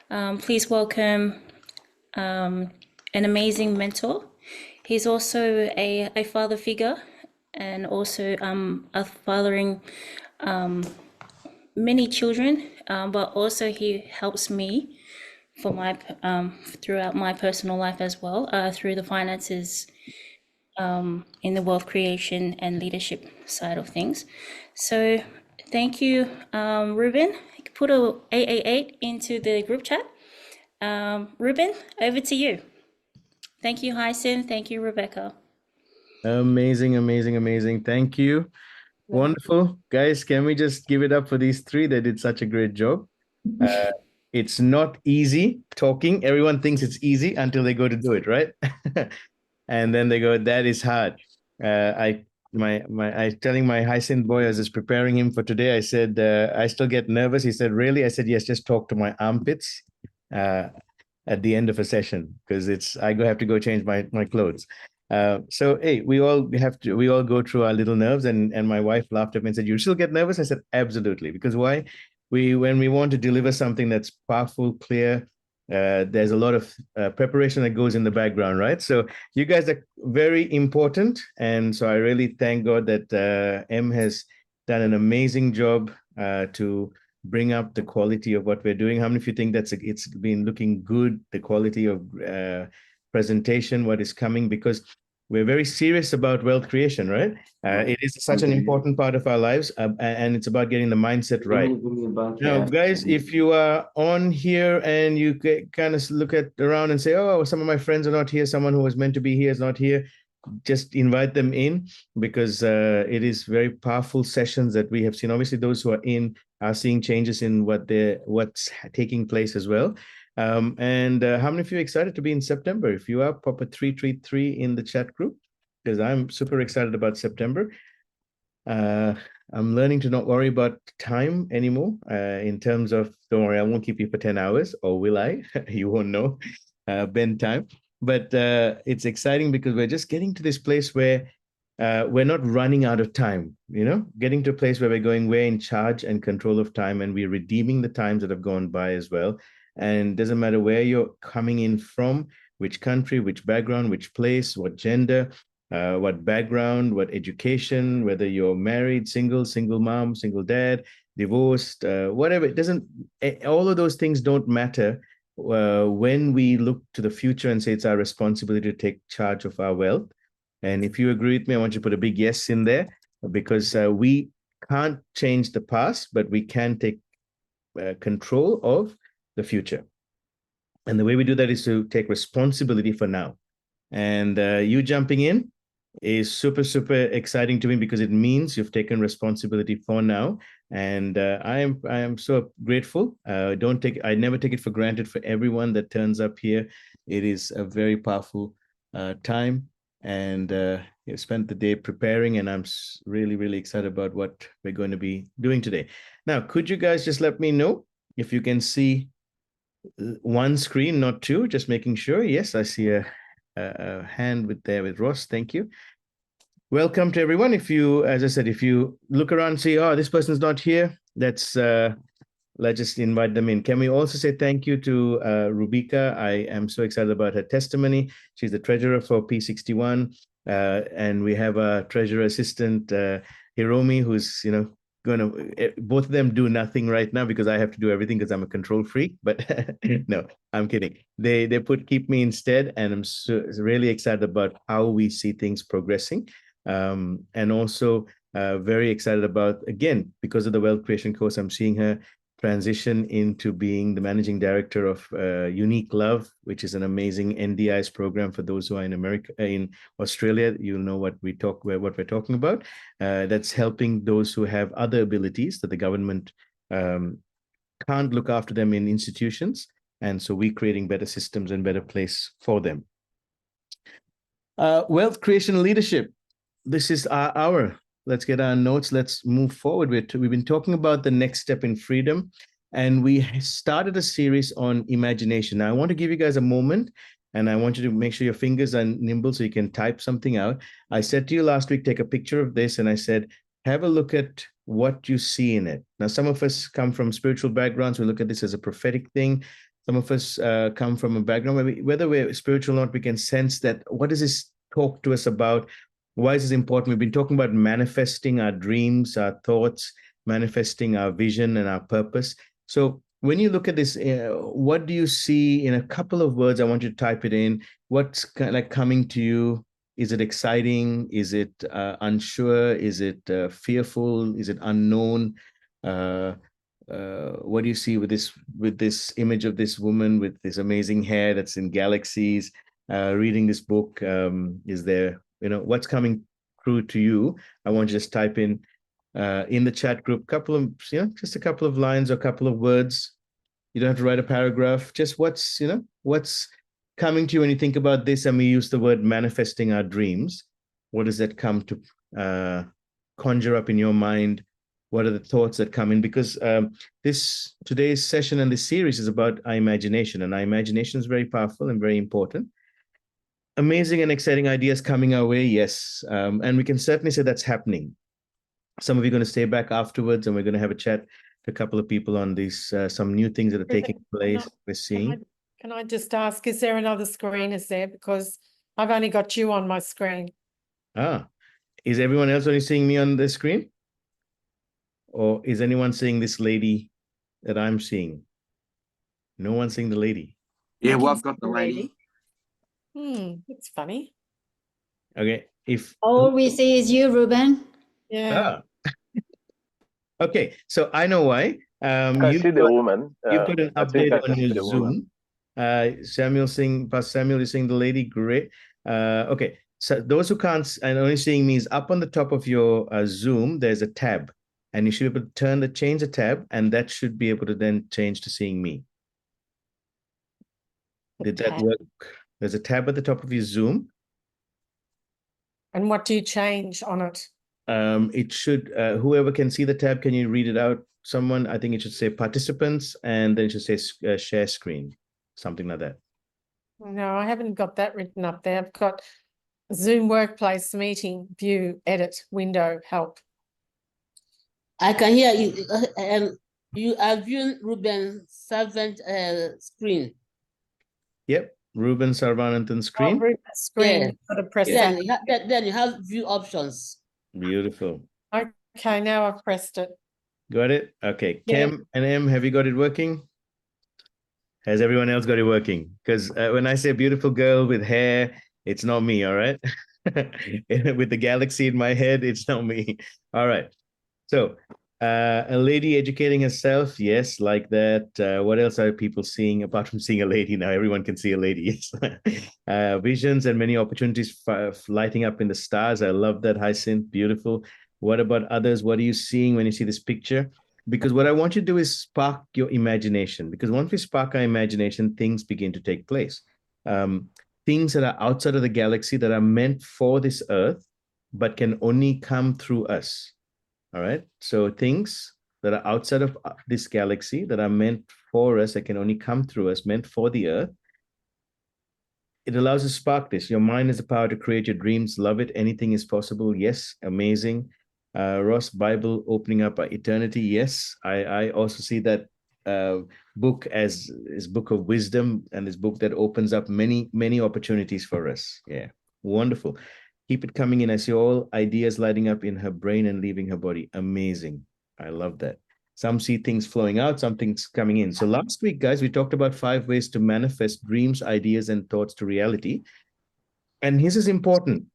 Please welcome an amazing mentor. He's also a father figure and also a fathering many children, but also he helps me for my throughout my personal life as well through the finances in the wealth creation and leadership side of things. So thank you, Ruben. Put a 888 into the group chat. Ruben, over to you. Thank you, Hyson. Thank you, Rebecca. Amazing, amazing, amazing. Thank you. Wonderful. Guys, can we just give it up for these three? They did such a great job. Uh, it's not easy talking. Everyone thinks it's easy until they go to do it, right? And then they go, that is hard. I telling my Hyacinth boy, as I was preparing him for today, I said, I still get nervous. He said, really? I said, yes, just talk to my armpits uh, at the end of a session because have to go change my clothes. So hey, we all go through our little nerves, and my wife laughed at me and said, "You still get nervous?" I said, "Absolutely," because why? When we want to deliver something that's powerful, clear, there's a lot of preparation that goes in the background, right? So you guys are very important, and so I really thank God that M has done an amazing job to bring up the quality of what we're doing. How many of you think it's been looking good, the quality of presentation, what is coming? Because we're very serious about wealth creation, right? It is such an important part of our lives, and it's about getting the mindset right. Now, guys, if you are on here and you kind of look around and say, "Oh, some of my friends are not here. Someone who was meant to be here is not here," just invite them in because it is very powerful sessions that we have seen. Obviously, those who are in are seeing changes in what's taking place as well. And how many of you are excited to be in September? If you are, pop a 333 in the chat group because I'm super excited about September. I'm learning to not worry about time anymore in terms of, don't worry, I won't keep you for 10 hours, or will I? You won't know, bend time. But it's exciting because we're just getting to this place where we're not running out of time, getting to a place where we're in charge and control of time, and we're redeeming the times that have gone by as well. And it doesn't matter where you're coming in from, which country, which background, which place, what gender, what background, what education, whether you're married, single mom, single dad, divorced, whatever. It doesn't, all of those things don't matter when we look to the future and say it's our responsibility to take charge of our wealth. And if you agree with me, I want you to put a big yes in there because we can't change the past, but we can take control of the future. And the way we do that is to take responsibility for now. And you jumping in is super, super exciting to me because it means you've taken responsibility for now. And I am so grateful. I never take it for granted for everyone that turns up here. It is a very powerful time. And you spent the day preparing, and I'm really, really excited about what we're going to be doing today. Now, could you guys just let me know if you can see one screen, not two, just making sure. Yes, I see a hand with Ross. Thank you. Welcome to everyone. As I said, if you look around and see, oh, this person's not here, let's just invite them in. Can we also say thank you to Rubika? I am so excited about her testimony. She's the treasurer for P61. And we have a treasurer assistant, Hiromi, who's, both of them do nothing right now because I have to do everything because I'm a control freak. But no, I'm kidding. They keep me instead, and I'm really excited about how we see things progressing. And also very excited about, again, because of the wealth creation course, I'm seeing her transition into being the managing director of Unique Love, which is an amazing NDIS program for those who are in Australia. You'll know what we're talking about. That's helping those who have other abilities that the government can't look after them in institutions. And so we're creating better systems and better place for them. Wealth creation leadership. This is our hour. Let's get our notes. Let's move forward. We've been talking about the next step in freedom, and we started a series on imagination. Now, I want to give you guys a moment, and I want you to make sure your fingers are nimble so you can type something out. I said to you last week, take a picture of this, and I said, have a look at what you see in it. Now, some of us come from spiritual backgrounds. We look at this as a prophetic thing. Some of us come from a background where whether we're spiritual or not, we can sense that what does this talk to us about? Why is this important? We've been talking about manifesting our dreams, our thoughts, manifesting our vision and our purpose. So when you look at this, what do you see in a couple of words? I want you to type it in. What's like coming to you? Is it exciting? Is it unsure? Is it fearful? Is it unknown? What do you see with this image of this woman with this amazing hair that's in galaxies, reading this book? Is there, what's coming through to you? I want you to just type in the chat group, just a couple of lines or a couple of words. You don't have to write a paragraph. Just what's coming to you when you think about this, and we use the word manifesting our dreams. What does that come to conjure up in your mind? What are the thoughts that come in? Because today's session and this series is about our imagination, and our imagination is very powerful and very important. Amazing and exciting ideas coming our way, yes. And we can certainly say that's happening. Some of you are going to stay back afterwards, and we're going to have a chat to a couple of people on these, some new things that are taking place. We're seeing. Can I just ask, is there another screen? Is there? Because I've only got you on my screen. Is everyone else only seeing me on the screen? Or is anyone seeing this lady that I'm seeing? No one's seeing the lady. Yeah, well, I've got the lady. It's funny. Okay. All we see is you, Rueben. Yeah. Okay, so I know why. I see the woman. You put an update on your Zoom. Pastor Samuel is saying the lady, great. Okay, so those who can't and only seeing me is up on the top of your Zoom, there's a tab. And you should be able to change the tab, and that should be able to then change to seeing me. Did that work? There's a tab at the top of your Zoom. And what do you change on it? It should, whoever can see the tab, can you read it out? Someone, I think it should say participants, and then it should say share screen, something like that. No, I haven't got that written up there. I've got Zoom workplace meeting, view, edit, window, help. I can hear you. You are viewing Ruben's servant screen. Yep, Rueben Sarvananthan screen. Screen. Yeah. You've got to press Then that. you have view options. Beautiful. Okay, now I've pressed it. Got it? Okay. Yeah. Kim and M, have you got it working? Has everyone else got it working? Because when I say beautiful girl with hair, it's not me, all right? With the galaxy in my head, it's not me. All right. So a lady educating herself, yes, like that. What else are people seeing apart from seeing a lady? Now everyone can see a lady. Visions and many opportunities lighting up in the stars. I love that, Hyacinth. Beautiful. What about others? What are you seeing when you see this picture? Because what I want you to do is spark your imagination. Because once we spark our imagination, things begin to take place. Things that are outside of the galaxy that are meant for this Earth, but can only come through us. All right. So things that are outside of this galaxy that are meant for us, that can only come through us, meant for the Earth. It allows us to spark this. Your mind has the power to create your dreams. Love it. Anything is possible. Yes. Amazing. Ross, Bible opening up our eternity. Yes. I also see that book as this book of wisdom, and this book that opens up many, many opportunities for us. Yeah. Wonderful. Keep it coming in. I see all ideas lighting up in her brain and leaving her body. Amazing. I love that. Some see things flowing out, some things coming in. So last week, guys, we talked about 5 ways to manifest dreams, ideas, and thoughts to reality. And this is important.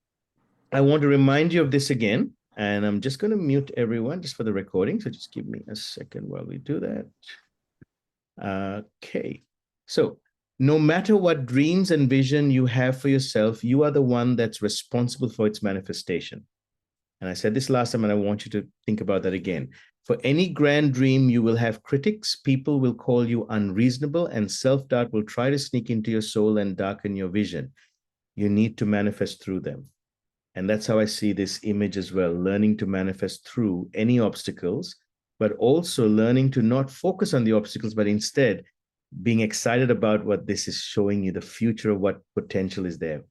I want to remind you of this again. And I'm just going to mute everyone just for the recording. So just give me a second while we do that. Okay. So no matter what dreams and vision you have for yourself, you are the one that's responsible for its manifestation. And I said this last time, and I want you to think about that again. For any grand dream, you will have critics. People will call you unreasonable, and self-doubt will try to sneak into your soul and darken your vision. You need to manifest through them. And that's how I see this image as well, learning to manifest through any obstacles, but also learning to not focus on the obstacles, but instead being excited about what this is showing you, the future of what potential is there.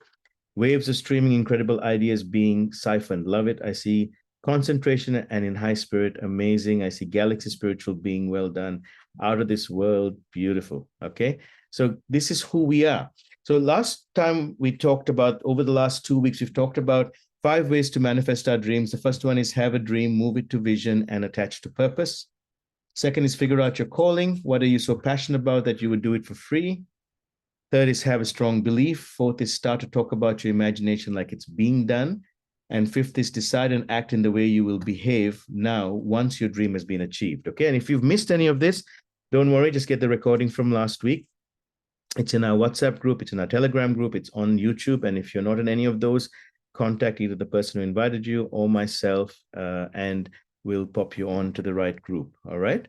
Waves of streaming, incredible ideas being siphoned. Love it. I see concentration and in high spirit. Amazing. I see galaxy spiritual being well done. out of this world, beautiful. Okay, so this is who we are. So last time we talked about, over the last 2 weeks, we've talked about 5 ways to manifest our dreams. The first one is have a dream, move it to vision, and attach to purpose. Second is figure out your calling. What are you so passionate about that you would do it for free? Third is have a strong belief. Fourth is start to talk about your imagination like it's being done. And fifth is decide and act in the way you will behave now once your dream has been achieved. Okay, and if you've missed any of this, don't worry, just get the recording from last week. It's in our WhatsApp group, it's in our Telegram group, it's on YouTube. And if you're not in any of those, contact either the person who invited you or myself, and we'll pop you on to the right group. All right.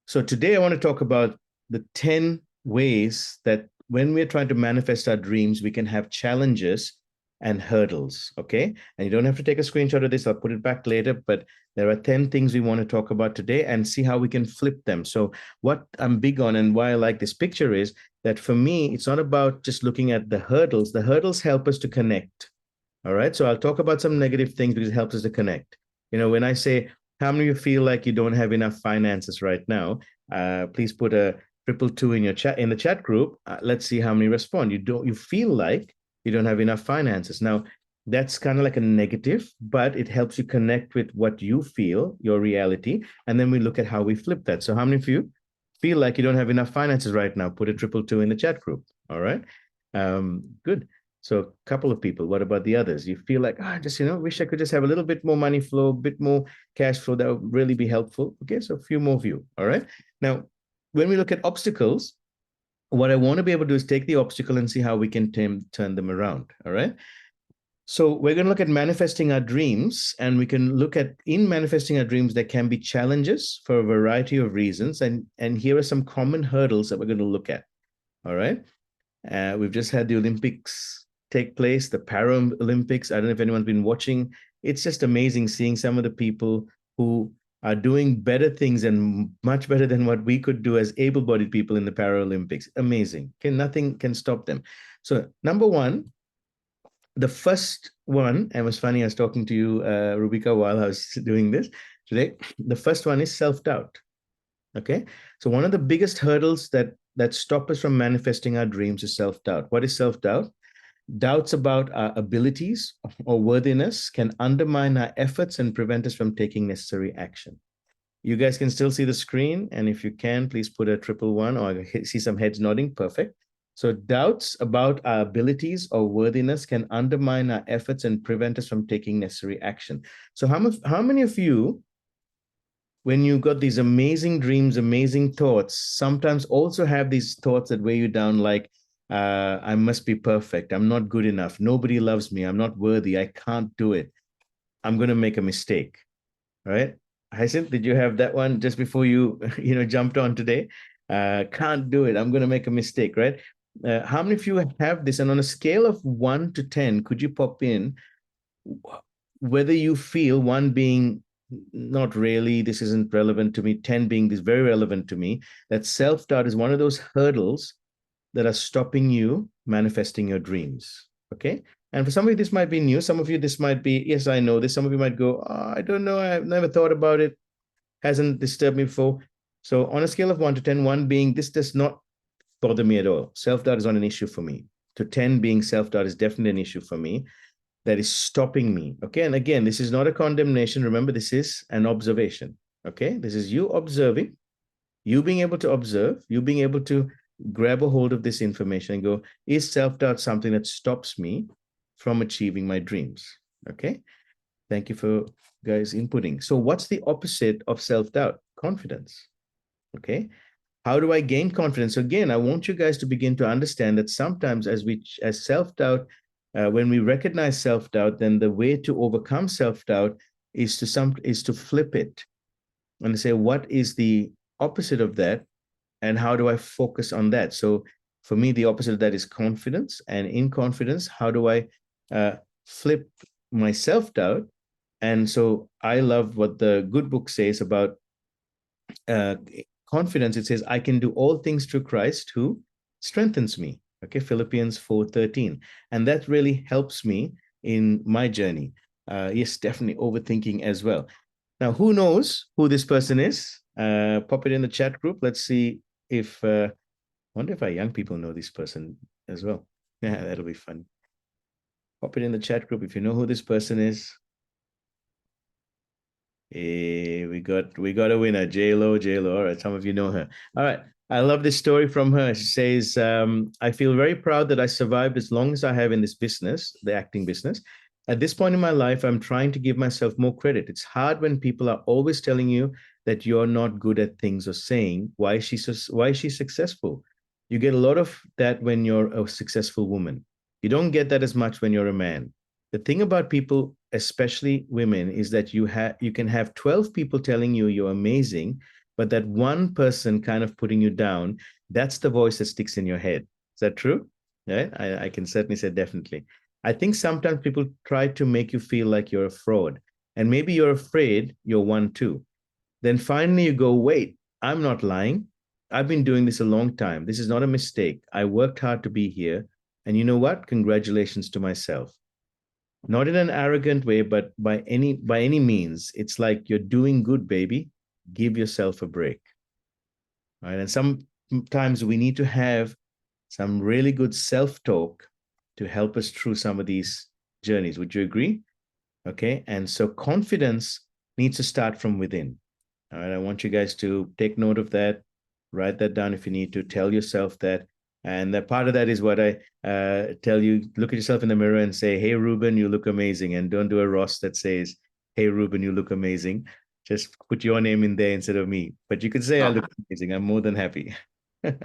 So today I want to talk about the 10 ways that when we're trying to manifest our dreams, we can have challenges and hurdles. Okay. And you don't have to take a screenshot of this. I'll put it back later, but there are 10 things we want to talk about today and see how we can flip them. So what I'm big on and why I like this picture is that for me, it's not about just looking at the hurdles. The hurdles help us to connect. All right. So I'll talk about some negative things because it helps us to connect. You know, when I say, how many of you feel like you don't have enough finances right now? Please put a 222 in your chat, in the chat group. Let's see how many respond. You feel like you don't have enough finances. Now, that's kind of like a negative, but it helps you connect with what you feel, your reality. And then we look at how we flip that. So how many of you feel like you don't have enough finances right now? Put a 222 in the chat group. All right. Good. So a couple of people. What about the others? You feel like, just, wish I could just have a little bit more money flow, a bit more cash flow. That would really be helpful. Okay. So a few more of you. All right. Now, when we look at obstacles, what I want to be able to do is take the obstacle and see how we can turn them around. All right. So we're going to look at manifesting our dreams, and we can look at, in manifesting our dreams, there can be challenges for a variety of reasons. And here are some common hurdles that we're going to look at. All right. We've just had the Olympics take place, the Paralympics. I don't know if anyone's been watching. It's just amazing seeing some of the people who are doing better things and much better than what we could do as able-bodied people in the Paralympics. Amazing. Okay, nothing can stop them. So number one, the first one, and it was funny, I was talking to you, Rubika, while I was doing this today. The first one is self-doubt. Okay, so one of the biggest hurdles that stop us from manifesting our dreams is self-doubt. What is self-doubt? Doubts about our abilities or worthiness can undermine our efforts and prevent us from taking necessary action. You guys can still see the screen, and if you can, please put a 111, or I see some heads nodding. Perfect. So doubts about our abilities or worthiness can undermine our efforts and prevent us from taking necessary action. So how many of you, when you got these amazing dreams, amazing thoughts, sometimes also have these thoughts that weigh you down, like, I must be perfect. I'm not good enough. Nobody loves me. I'm not worthy. I can't do it. I'm going to make a mistake. All right. Hyacinth, did you have that one just before you, jumped on today? Can't do it. I'm going to make a mistake, right? How many of you have this? And on a scale of 1 to 10, could you pop in whether you feel, 1 being not really, this isn't relevant to me, 10 being this very relevant to me, that self-doubt is one of those hurdles that are stopping you manifesting your dreams. Okay. And for some of you, this might be new. Some of you, this might be, yes, I know this. Some of you might go, I don't know. I've never thought about it. Hasn't disturbed me before. So on a scale of 1 to 10, 1 being, this does not bother me at all. Self-doubt is not an issue for me. To 10 being, self-doubt is definitely an issue for me. That is stopping me. Okay. And again, this is not a condemnation. Remember, this is an observation. Okay. This is you observing, you being able to observe, you being able to grab a hold of this information and go, is self-doubt something that stops me from achieving my dreams? Okay. Thank you for guys inputting. So what's the opposite of self-doubt? Confidence. Okay. How do I gain confidence? Again, I want you guys to begin to understand that sometimes as self-doubt, when we recognize self-doubt, then the way to overcome self-doubt is to flip it and say, what is the opposite of that? And how do I focus on that? So for me, the opposite of that is confidence. And in confidence, how do I flip my self-doubt? And so I love what the good book says about confidence. It says, I can do all things through Christ who strengthens me. Okay, Philippians 4:13. And that really helps me in my journey. Yes, definitely overthinking as well. Now, who knows who this person is? Pop it in the chat group. Let's see if, wonder if our young people know this person as well. Yeah, that'll be fun. Pop it in the chat group if you know who this person is. We got a winner, J-Lo. All right, some of you know her. All right, I love this story from her. She says, I feel very proud that I survived as long as I have in this business, the acting business. At this point in my life, I'm trying to give myself more credit. It's hard when people are always telling you that you're not good at things or saying, why is she successful? You get a lot of that when you're a successful woman. You don't get that as much when you're a man. The thing about people, especially women, is that you can have 12 people telling you you're amazing, but that one person kind of putting you down, that's the voice that sticks in your head. Is that true? Yeah, I can certainly say definitely. I think sometimes people try to make you feel like you're a fraud, and maybe you're afraid you're one too. Then finally you go, wait, I'm not lying. I've been doing this a long time. This is not a mistake. I worked hard to be here. And you know what? Congratulations to myself. Not in an arrogant way, but by any means, it's like you're doing good, baby. Give yourself a break. All right. And sometimes we need to have some really good self-talk to help us through some of these journeys. Would you agree? Okay. And so confidence needs to start from within. All right. I want you guys to take note of that. Write that down if you need to. Tell yourself that. And that part of that is what I tell you. Look at yourself in the mirror and say, hey, Rueben, you look amazing. And don't do a Ross that says, hey, Rueben, you look amazing. Just put your name in there instead of me. But you could say, I look amazing. I'm more than happy. All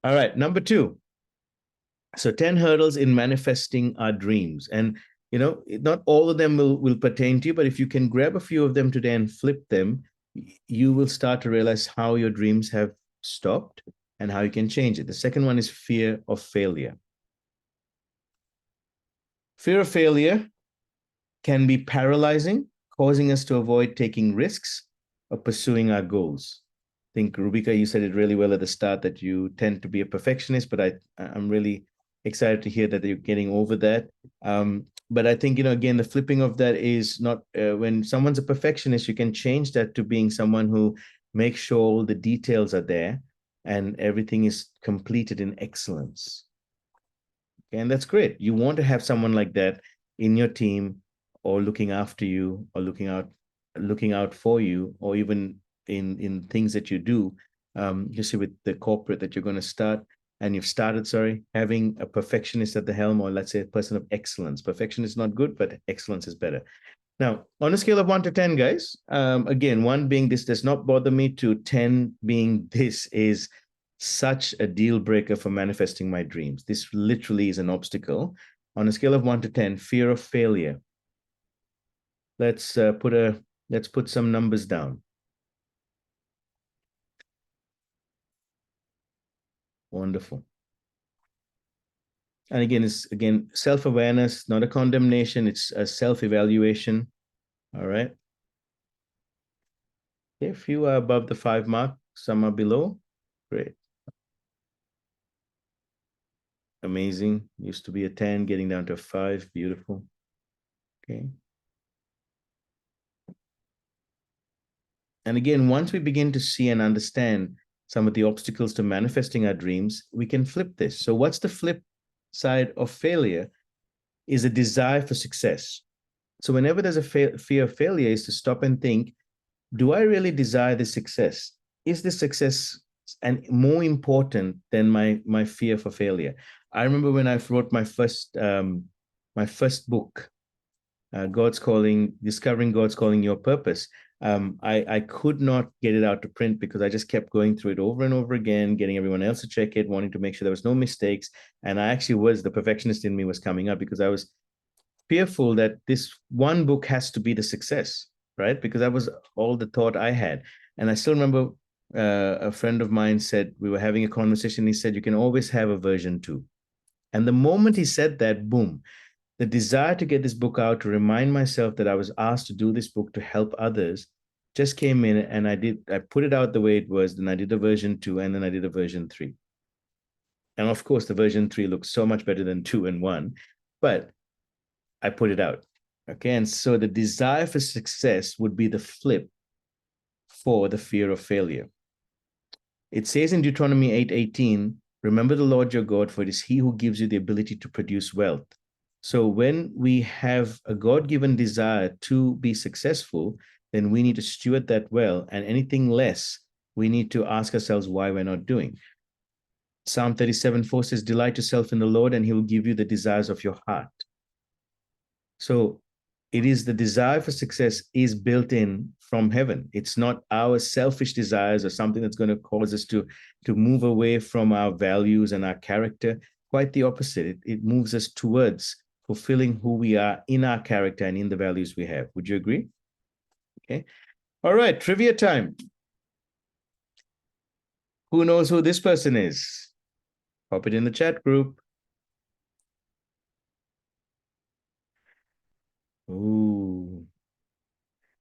right. Number 2. So 10 hurdles in manifesting our dreams. And, you know, not all of them will pertain to you, but if you can grab a few of them today and flip them, you will start to realize how your dreams have stopped and how you can change it. The second one is fear of failure. Fear of failure can be paralyzing, causing us to avoid taking risks or pursuing our goals. I think, Rubika, you said it really well at the start that you tend to be a perfectionist, but I'm really excited to hear that you're getting over that. But I think, you know, again, the flipping of that is not, when someone's a perfectionist, you can change that to being someone who makes sure all the details are there and everything is completed in excellence. Okay, and that's great. You want to have someone like that in your team, or looking after you, or looking out for you, or even in things that you do. You see with the corporate that you're going to start, and you've started, having a perfectionist at the helm, or let's say a person of excellence. Perfection is not good, but excellence is better. Now, on a scale of 1 to 10, guys, again, 1 being this does not bother me, to 10 being this is such a deal breaker for manifesting my dreams. This literally is an obstacle. On a scale of 1 to 10, fear of failure. Let's put some numbers down. Wonderful. And again, it's self-awareness, not a condemnation. It's a self-evaluation. All right. If you are above the 5 mark, some are below. Great. Amazing. Used to be a 10, getting down to a 5. Beautiful. Okay. And again, once we begin to see and understand some of the obstacles to manifesting our dreams, we can flip this. So what's the flip side of failure? Is a desire for success. So whenever there's a fear of failure, is to stop and think, do I really desire this success? Is this success and more important than my fear for failure? I remember when I wrote my first book, God's Calling, Discovering God's Calling, Your Purpose. I could not get it out to print because I just kept going through it over and over again, getting everyone else to check it, wanting to make sure there was no mistakes. And I actually the perfectionist in me was coming up because I was fearful that this one book has to be the success, right? Because that was all the thought I had. And I still remember a friend of mine said, we were having a conversation. He said, you can always have a version 2. And the moment he said that, boom, the desire to get this book out, to remind myself that I was asked to do this book to help others, just came in, and I put it out the way it was. Then I did a version 2, and then I did a version 3. And of course, the version 3 looks so much better than 2 and 1, but I put it out. Okay. And so the desire for success would be the flip for the fear of failure. It says in Deuteronomy 8:18, remember the Lord your God, for it is he who gives you the ability to produce wealth. So when we have a God-given desire to be successful, then we need to steward that well, and anything less, we need to ask ourselves why we're not doing. Psalm 37:4 says, delight yourself in the Lord, and he will give you the desires of your heart. So it is the desire for success is built in from heaven. It's not our selfish desires or something that's going to cause us to move away from our values and our character. Quite the opposite. It moves us towards fulfilling who we are in our character and in the values we have. Would you agree? Okay. All right. Trivia time. Who knows who this person is? Pop it in the chat group. Ooh.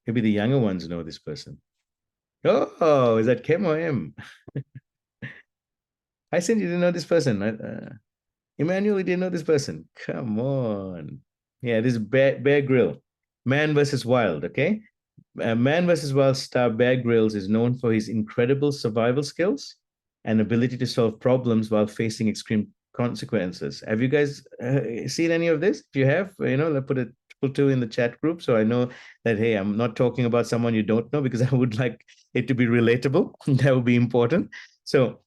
Maybe the younger ones know this person. Oh, is that Kim or M? I said you didn't know this person. Emmanuel, you didn't know this person. Come on. Yeah, this is Bear Grylls. Man versus Wild, okay? Man versus Wild star Bear Grylls is known for his incredible survival skills and ability to solve problems while facing extreme consequences. Have you guys seen any of this? If you have, let's put a two in the chat group so I know that, hey, I'm not talking about someone you don't know, because I would like it to be relatable. That would be important. So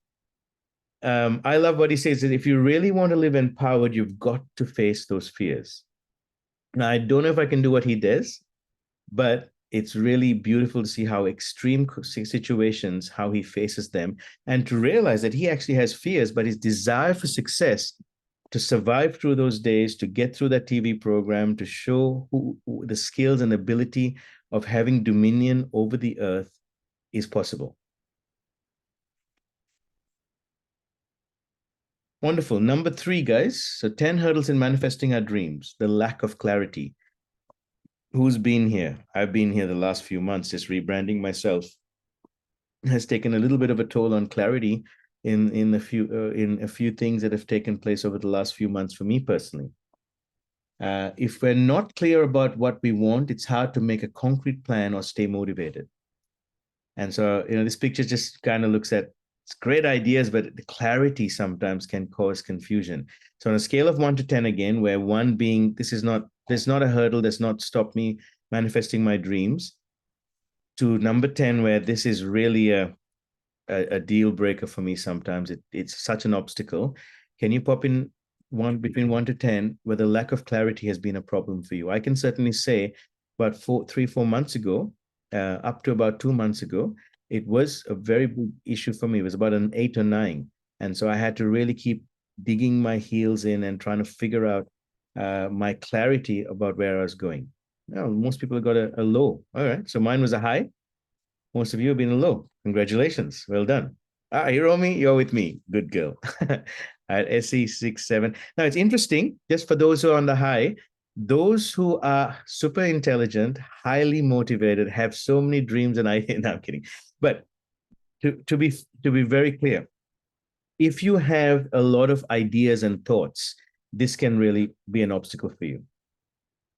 I love what he says, that if you really want to live empowered, you've got to face those fears. Now, I don't know if I can do what he does, but it's really beautiful to see how extreme situations, how he faces them, and to realize that he actually has fears, but his desire for success, to survive through those days, to get through that TV program, to show who the skills and ability of having dominion over the earth is possible. Wonderful. Number 3, guys. So 10 hurdles in manifesting our dreams, the lack of clarity. Who's been here? I've been here the last few months, just rebranding myself. Has taken a little bit of a toll on clarity in a few things that have taken place over the last few months for me personally. If we're not clear about what we want, it's hard to make a concrete plan or stay motivated. And so, this picture just kind of looks at, it's great ideas, but the clarity sometimes can cause confusion. So on a scale of 1 to 10 again, where 1 being, there's not a hurdle that's not stopped me manifesting my dreams, to number 10, where this is really a deal breaker for me sometimes. It's such an obstacle. Can you pop in between 1 to 10 where the lack of clarity has been a problem for you? I can certainly say about 3-4 months ago, up to about 2 months ago, it was a very big issue for me. It was about an 8 or 9. And so I had to really keep digging my heels in and trying to figure out my clarity about where I was going. Most people have got a low. All right. So mine was a high. Most of you have been a low. Congratulations. Well done. Hiromi, you're with me. Good girl. At SE67. Now, it's interesting, just for those who are on the high, those who are super intelligent, highly motivated, have so many dreams and ideas. No, I'm kidding. But to be very clear, if you have a lot of ideas and thoughts, this can really be an obstacle for you.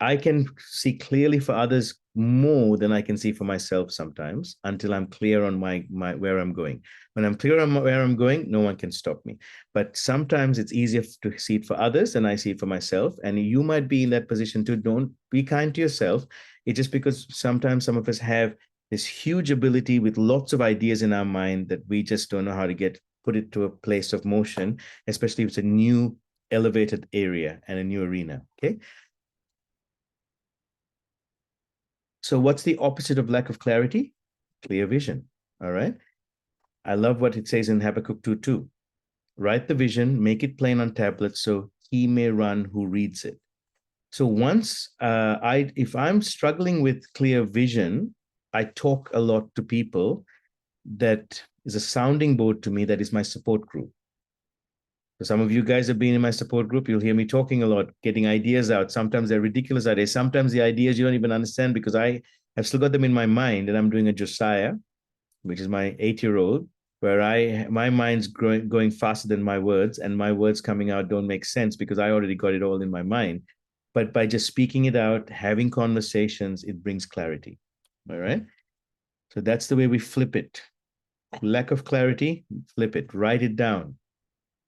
I can see clearly for others more than I can see for myself sometimes, until I'm clear on my where I'm going. When I'm clear on where I'm going, no one can stop me. But sometimes it's easier to see it for others than I see it for myself. And you might be in that position too. Don't be kind to yourself. It's just because sometimes some of us have this huge ability with lots of ideas in our mind that we just don't know how to put it to a place of motion, especially if it's a new elevated area and a new arena. Okay. So what's the opposite of lack of clarity? Clear vision. All right. I love what it says in Habakkuk 2:2. Write the vision, make it plain on tablets, so he may run who reads it. So once if I'm struggling with clear vision, I talk a lot to people. That is a sounding board to me. That is my support group. So some of you guys have been in my support group. You'll hear me talking a lot, getting ideas out. Sometimes they're ridiculous ideas. Sometimes the ideas you don't even understand, because I have still got them in my mind, and I'm doing a Josiah, which is my 8-year-old, where my mind's going faster than my words, and my words coming out don't make sense because I already got it all in my mind. But by just speaking it out, having conversations, it brings clarity. All right. So that's the way we flip it. Lack of clarity, flip it, write it down.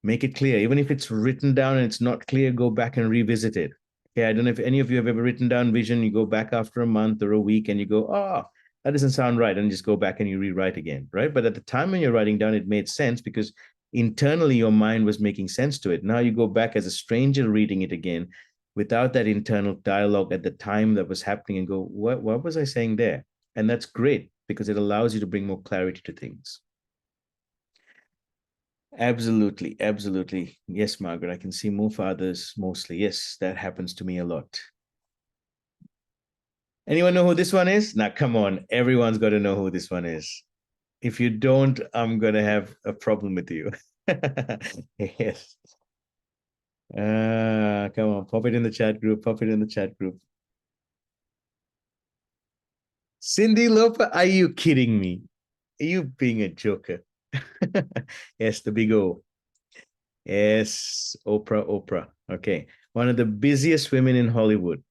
Make it clear. Even if it's written down and it's not clear, go back and revisit it. Okay, I don't know if any of you have ever written down vision. You go back after a month or a week and you go, oh, that doesn't sound right. And just go back and you rewrite again, right? But at the time when you're writing down, it made sense because internally your mind was making sense to it. Now you go back as a stranger reading it again without that internal dialogue at the time that was happening and go, what was I saying there? And that's great because it allows you to bring more clarity to things. Absolutely, absolutely. Yes, Margaret, I can see more fathers mostly. Yes, that happens to me a lot. Anyone know who this one is? Now, come on, everyone's got to know who this one is. If you don't, I'm going to have a problem with you. Yes. Come on, pop it in the chat group, pop it in the chat group. Cindy Loper, are you kidding me? Are you being a joker? Yes, the big O. Yes, Oprah. Okay. One of the busiest women in Hollywood.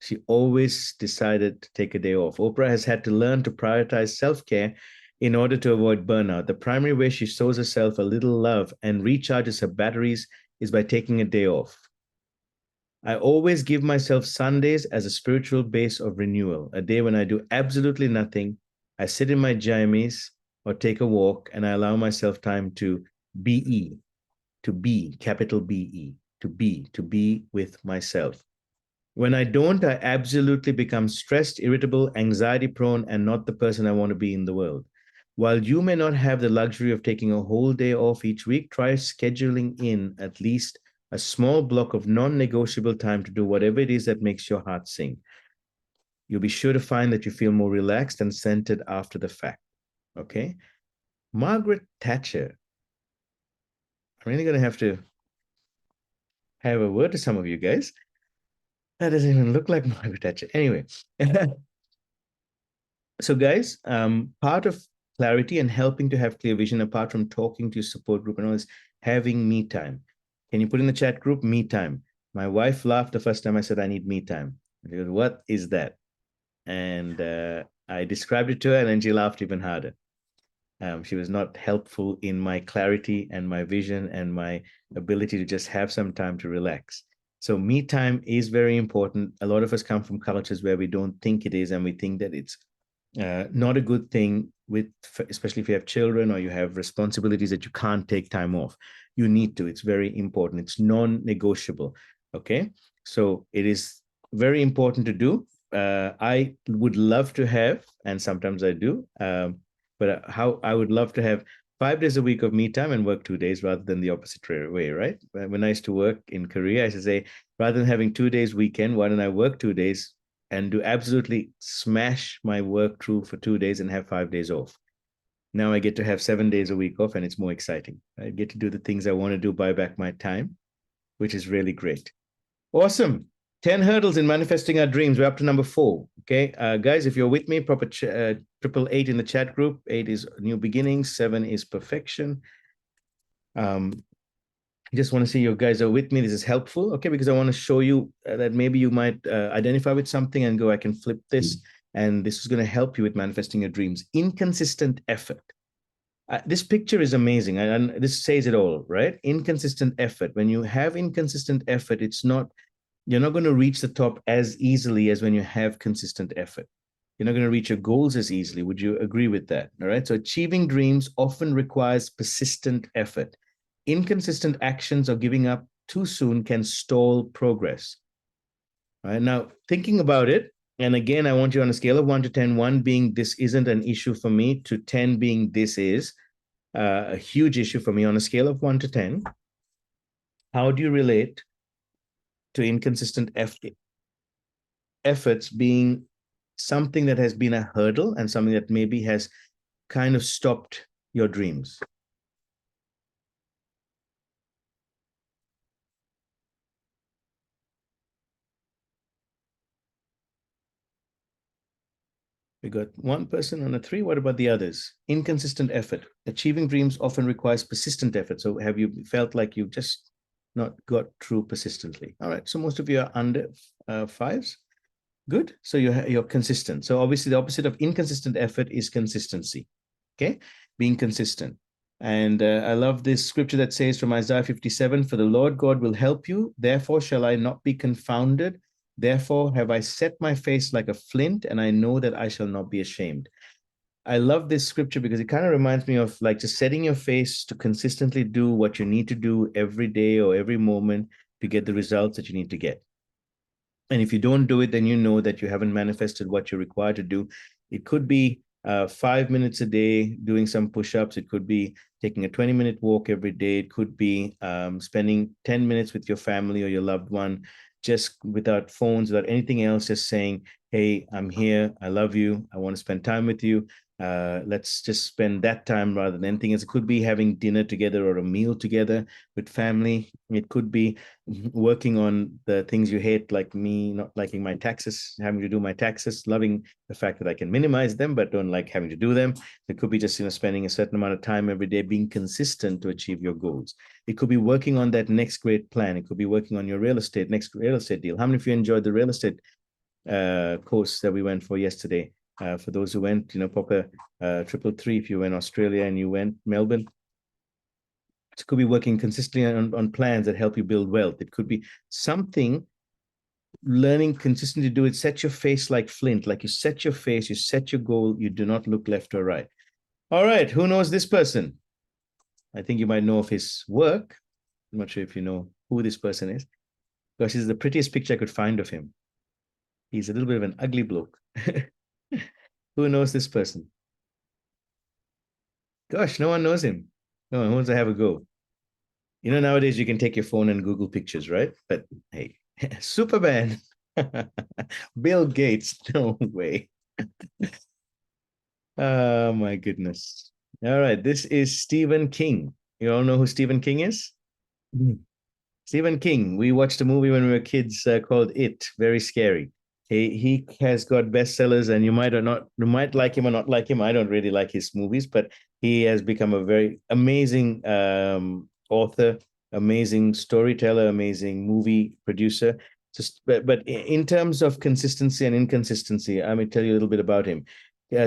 She always decided to take a day off. Oprah has had to learn to prioritize self-care in order to avoid burnout. The primary way she shows herself a little love and recharges her batteries is by taking a day off. I always give myself Sundays as a spiritual base of renewal, a day when I do absolutely nothing. I sit in my jammies or take a walk, and I allow myself time to be, capital B-E, to be with myself. When I don't, I absolutely become stressed, irritable, anxiety prone, and not the person I want to be in the world. While you may not have the luxury of taking a whole day off each week, try scheduling in at least a small block of non-negotiable time to do whatever it is that makes your heart sing. You'll be sure to find that you feel more relaxed and centered after the fact. Okay? Margaret Thatcher. I'm really going to have a word to some of you guys. That doesn't even look like Margaret Thatcher. Anyway. So guys, part of clarity and helping to have clear vision, apart from talking to your support group and all, is having me time. Can you put in the chat group, me time? My wife laughed the first time I said I need me time. She goes, what is that? And I described it to her and then she laughed even harder. She was not helpful in my clarity and my vision and my ability to just have some time to relax. So me time is very important. A lot of us come from cultures where we don't think it is, and we think that it's not a good thing, especially if you have children or you have responsibilities that you can't take time off. You need to. It's very important. It's non-negotiable. Okay, so it is very important to do. I would love to have, and sometimes I do, but how I would love to have 5 days a week of me time and work 2 days rather than the opposite way, right? When I used to work in Korea, I used to say, rather than having 2 days weekend, why don't I work 2 days and do absolutely smash my work through for 2 days and have 5 days off. Now I get to have 7 days a week off and it's more exciting. I get to do the things I want to do, buy back my time, which is really great. Awesome. 10 hurdles in manifesting our dreams. We're up to number 4. Okay, guys, if you're with me, proper 888 in the chat group. 8 is new beginnings. 7 is perfection. Just want to see you guys are with me. This is helpful, okay, because I want to show you that maybe you might identify with something and go, I can flip this, and this is going to help you with manifesting your dreams. Inconsistent effort. This picture is amazing, and this says it all, right? Inconsistent effort. When you have inconsistent effort, you're not going to reach the top as easily as when you have consistent effort. You're not going to reach your goals as easily. Would you agree with that? All right. So achieving dreams often requires persistent effort. Inconsistent actions or giving up too soon can stall progress. All right. Now, thinking about it, and again, I want you on a scale of 1 to 10, 1 being this isn't an issue for me, to 10 being this is a huge issue for me. On a scale of 1 to 10, how do you relate to inconsistent efforts being something that has been a hurdle and something that maybe has kind of stopped your dreams? We got one person on a 3. What about the others? Inconsistent effort. Achieving dreams often requires persistent effort. So have you felt like you've just not got through persistently? All right. So most of you are under 5s. Good. So you're consistent. So obviously the opposite of inconsistent effort is consistency. Okay, being consistent. And I love this scripture that says from Isaiah 57, for the Lord God will help you, therefore shall I not be confounded. Therefore have I set my face like a flint, and I know that I shall not be ashamed. I love this scripture because it kind of reminds me of like just setting your face to consistently do what you need to do every day or every moment to get the results that you need to get. And if you don't do it, then you know that you haven't manifested what you're required to do. It could be 5 minutes a day doing some push-ups. It could be taking a 20-minute walk every day. It could be spending 10 minutes with your family or your loved one, just without phones, without anything else, just saying, hey, I'm here. I love you. I want to spend time with you. Let's just spend that time rather than anything else. It could be having dinner together or a meal together with family. It could be working on the things you hate, like me not liking my taxes, having to do my taxes, loving the fact that I can minimize them, but don't like having to do them. It could be just, spending a certain amount of time every day, being consistent to achieve your goals. It could be working on that next great plan. It could be working on your next real estate deal. How many of you enjoyed the real estate course that we went for yesterday? For those who went, pop a 333 if you were in Australia and you went Melbourne. It could be working consistently on plans that help you build wealth. It could be something, learning consistently to do it. Set your face like flint, like you set your face, you set your goal, you do not look left or right. All right, who knows this person? I think you might know of his work. I'm not sure if you know who this person is. Gosh, this is the prettiest picture I could find of him. He's a little bit of an ugly bloke. Who knows this person? Gosh, no one knows him. No one wants to have a go. Nowadays you can take your phone and Google pictures, right? But hey, Superman, Bill Gates, no way. Oh my goodness. All right, this is Stephen King. You all know who Stephen King is? Stephen King. We watched a movie when we were kids called It. Very scary. He has got bestsellers, and you might like him or not like him. I don't really like his movies, but he has become a very amazing author, amazing storyteller, amazing movie producer. But in terms of consistency and inconsistency, let me tell you a little bit about him.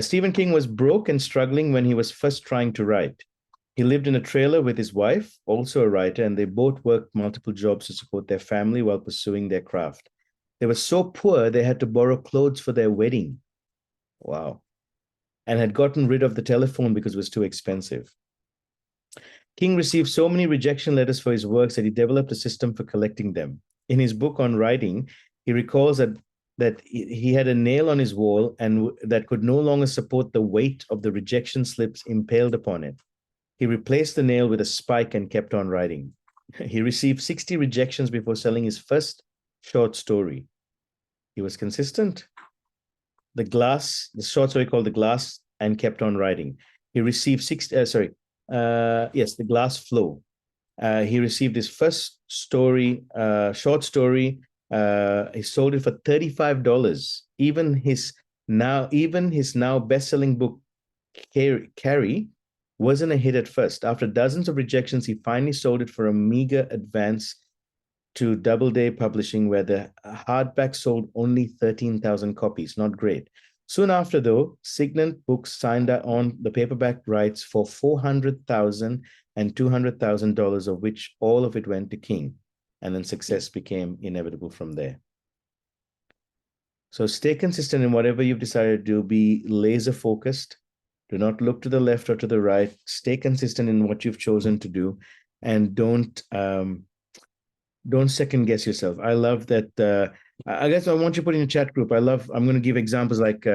Stephen King was broke and struggling when he was first trying to write. He lived in a trailer with his wife, also a writer, and they both worked multiple jobs to support their family while pursuing their craft. They were so poor, they had to borrow clothes for their wedding. Wow. And had gotten rid of the telephone because it was too expensive. King received so many rejection letters for his works that he developed a system for collecting them. In his book on writing, he recalls that he had a nail on his wall and that could no longer support the weight of the rejection slips impaled upon it. He replaced the nail with a spike and kept on writing. He received 60 rejections before selling his first short story. He was consistent. The short story called The Glass, and kept on writing. He received The Glass Flow. He received his first short story. He sold it for $35. Even his now best-selling book, Carrie, wasn't a hit at first. After dozens of rejections, he finally sold it for a meager advance to Doubleday Publishing, where the hardback sold only 13,000 copies. Not great. Soon after, though, Signet Books signed on the paperback rights for $400,000 and $200,000, of which all of it went to King. And then success became inevitable from there. So stay consistent in whatever you've decided to do. Be laser focused. Do not look to the left or to the right. Stay consistent in what you've chosen to do, and don't second guess yourself. I love that. I guess I want you to put in a chat group. I'm going to give examples like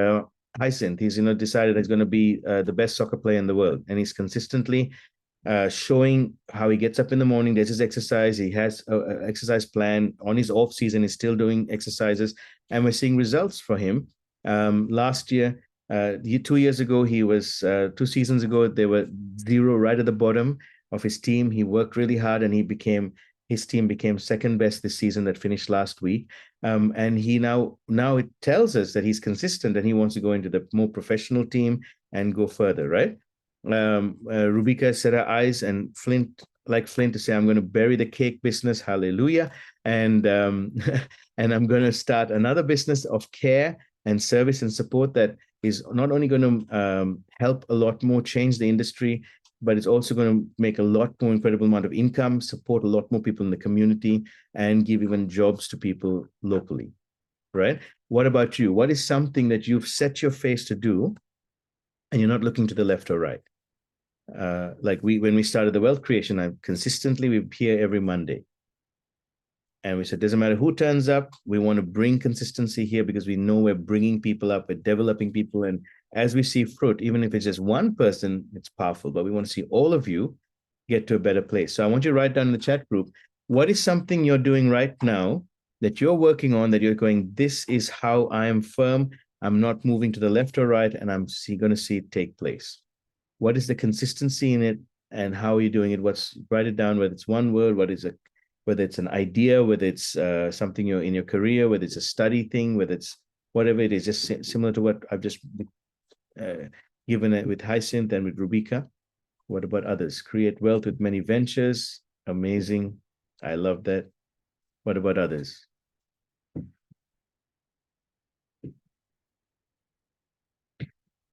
Hyacinth. He's decided he's going to be the best soccer player in the world, and he's consistently showing how he gets up in the morning, does his exercise. He has an exercise plan. On his off season, he's still doing exercises, and we're seeing results for him. Last year, 2 years ago, 2 seasons ago, they were 0 right at the bottom of his team. He worked really hard, and his team became second best this season that finished last week. And he now it tells us that he's consistent and he wants to go into the more professional team and go further, right? Rubika set her eyes and flint like Flynn to say, I'm going to bury the cake business, hallelujah, and and I'm going to start another business of care and service and support that is not only going to help a lot more change the industry, but it's also going to make a lot more incredible amount of income, support a lot more people in the community, and give even jobs to people locally, right? What about you? What is something that you've set your face to do and you're not looking to the left or right? Like when we started the wealth creation, we appear every Monday. And we said, doesn't matter who turns up, we want to bring consistency here because we know we're bringing people up, we're developing people. And as we see fruit, even if it's just one person, it's powerful. But we want to see all of you get to a better place. So I want you to write down in the chat group, what is something you're doing right now that you're working on, that you're going, this is how I am firm. I'm not moving to the left or right, and I'm going to see it take place. What is the consistency in it, and how are you doing it? Write it down, whether it's one word, whether it's an idea, whether it's something you're in your career, whether it's a study thing, whether it's whatever it is, just similar to what I've just given it with Hyacinth and with Rubika. What about others? Create wealth with many ventures. Amazing. I love that. What about others?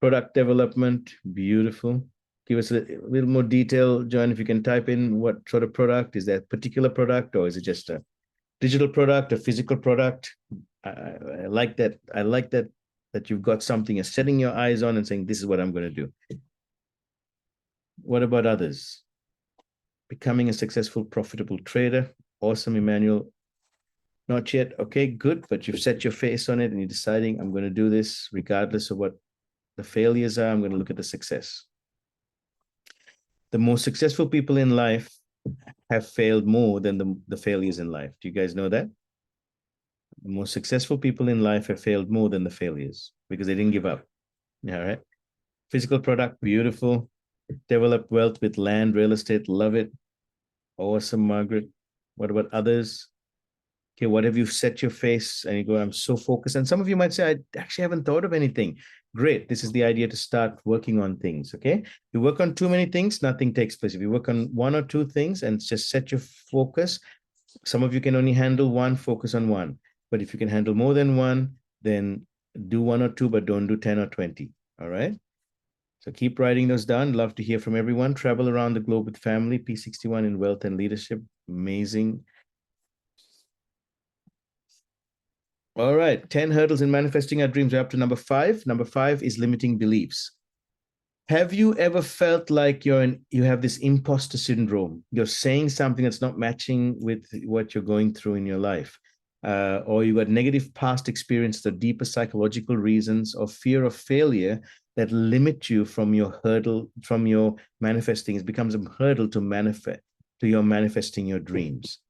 Product development. Beautiful. Give us a little more detail, John, if you can type in what sort of product. Is that a particular product, or is it just a digital product, a physical product? I like that. I like that you've got something you're setting your eyes on and saying, this is what I'm going to do. What about others? Becoming a successful, profitable trader. Awesome, Emmanuel. Not yet. Okay, good. But you've set your face on it and you're deciding, I'm going to do this regardless of what the failures are. I'm going to look at the success. The most successful people in life have failed more than the failures in life. Do you guys know that? The most successful people in life have failed more than the failures because they didn't give up. All right. Physical product, beautiful. Develop wealth with land, real estate, love it. Awesome, Margaret. What about others? Okay, what have you set your face? And you go, I'm so focused. And some of you might say, I actually haven't thought of anything. Great. This is the idea to start working on things. Okay. You work on too many things, nothing takes place. If you work on one or two things and just set your focus, some of you can only handle one, focus on one. But if you can handle more than one, then do one or two, but don't do 10 or 20. All right. So keep writing those down. Love to hear from everyone. Travel around the globe with family. P61 in wealth and leadership. Amazing. All right. 10 hurdles in manifesting our dreams. We're up to number 5. Number 5 is limiting beliefs. Have you ever felt like you have this imposter syndrome? You're saying something that's not matching with what you're going through in your life. Or you got negative past experience, the deeper psychological reasons or fear of failure that limit you from your hurdle, from your manifesting. It becomes a hurdle to your manifesting your dreams.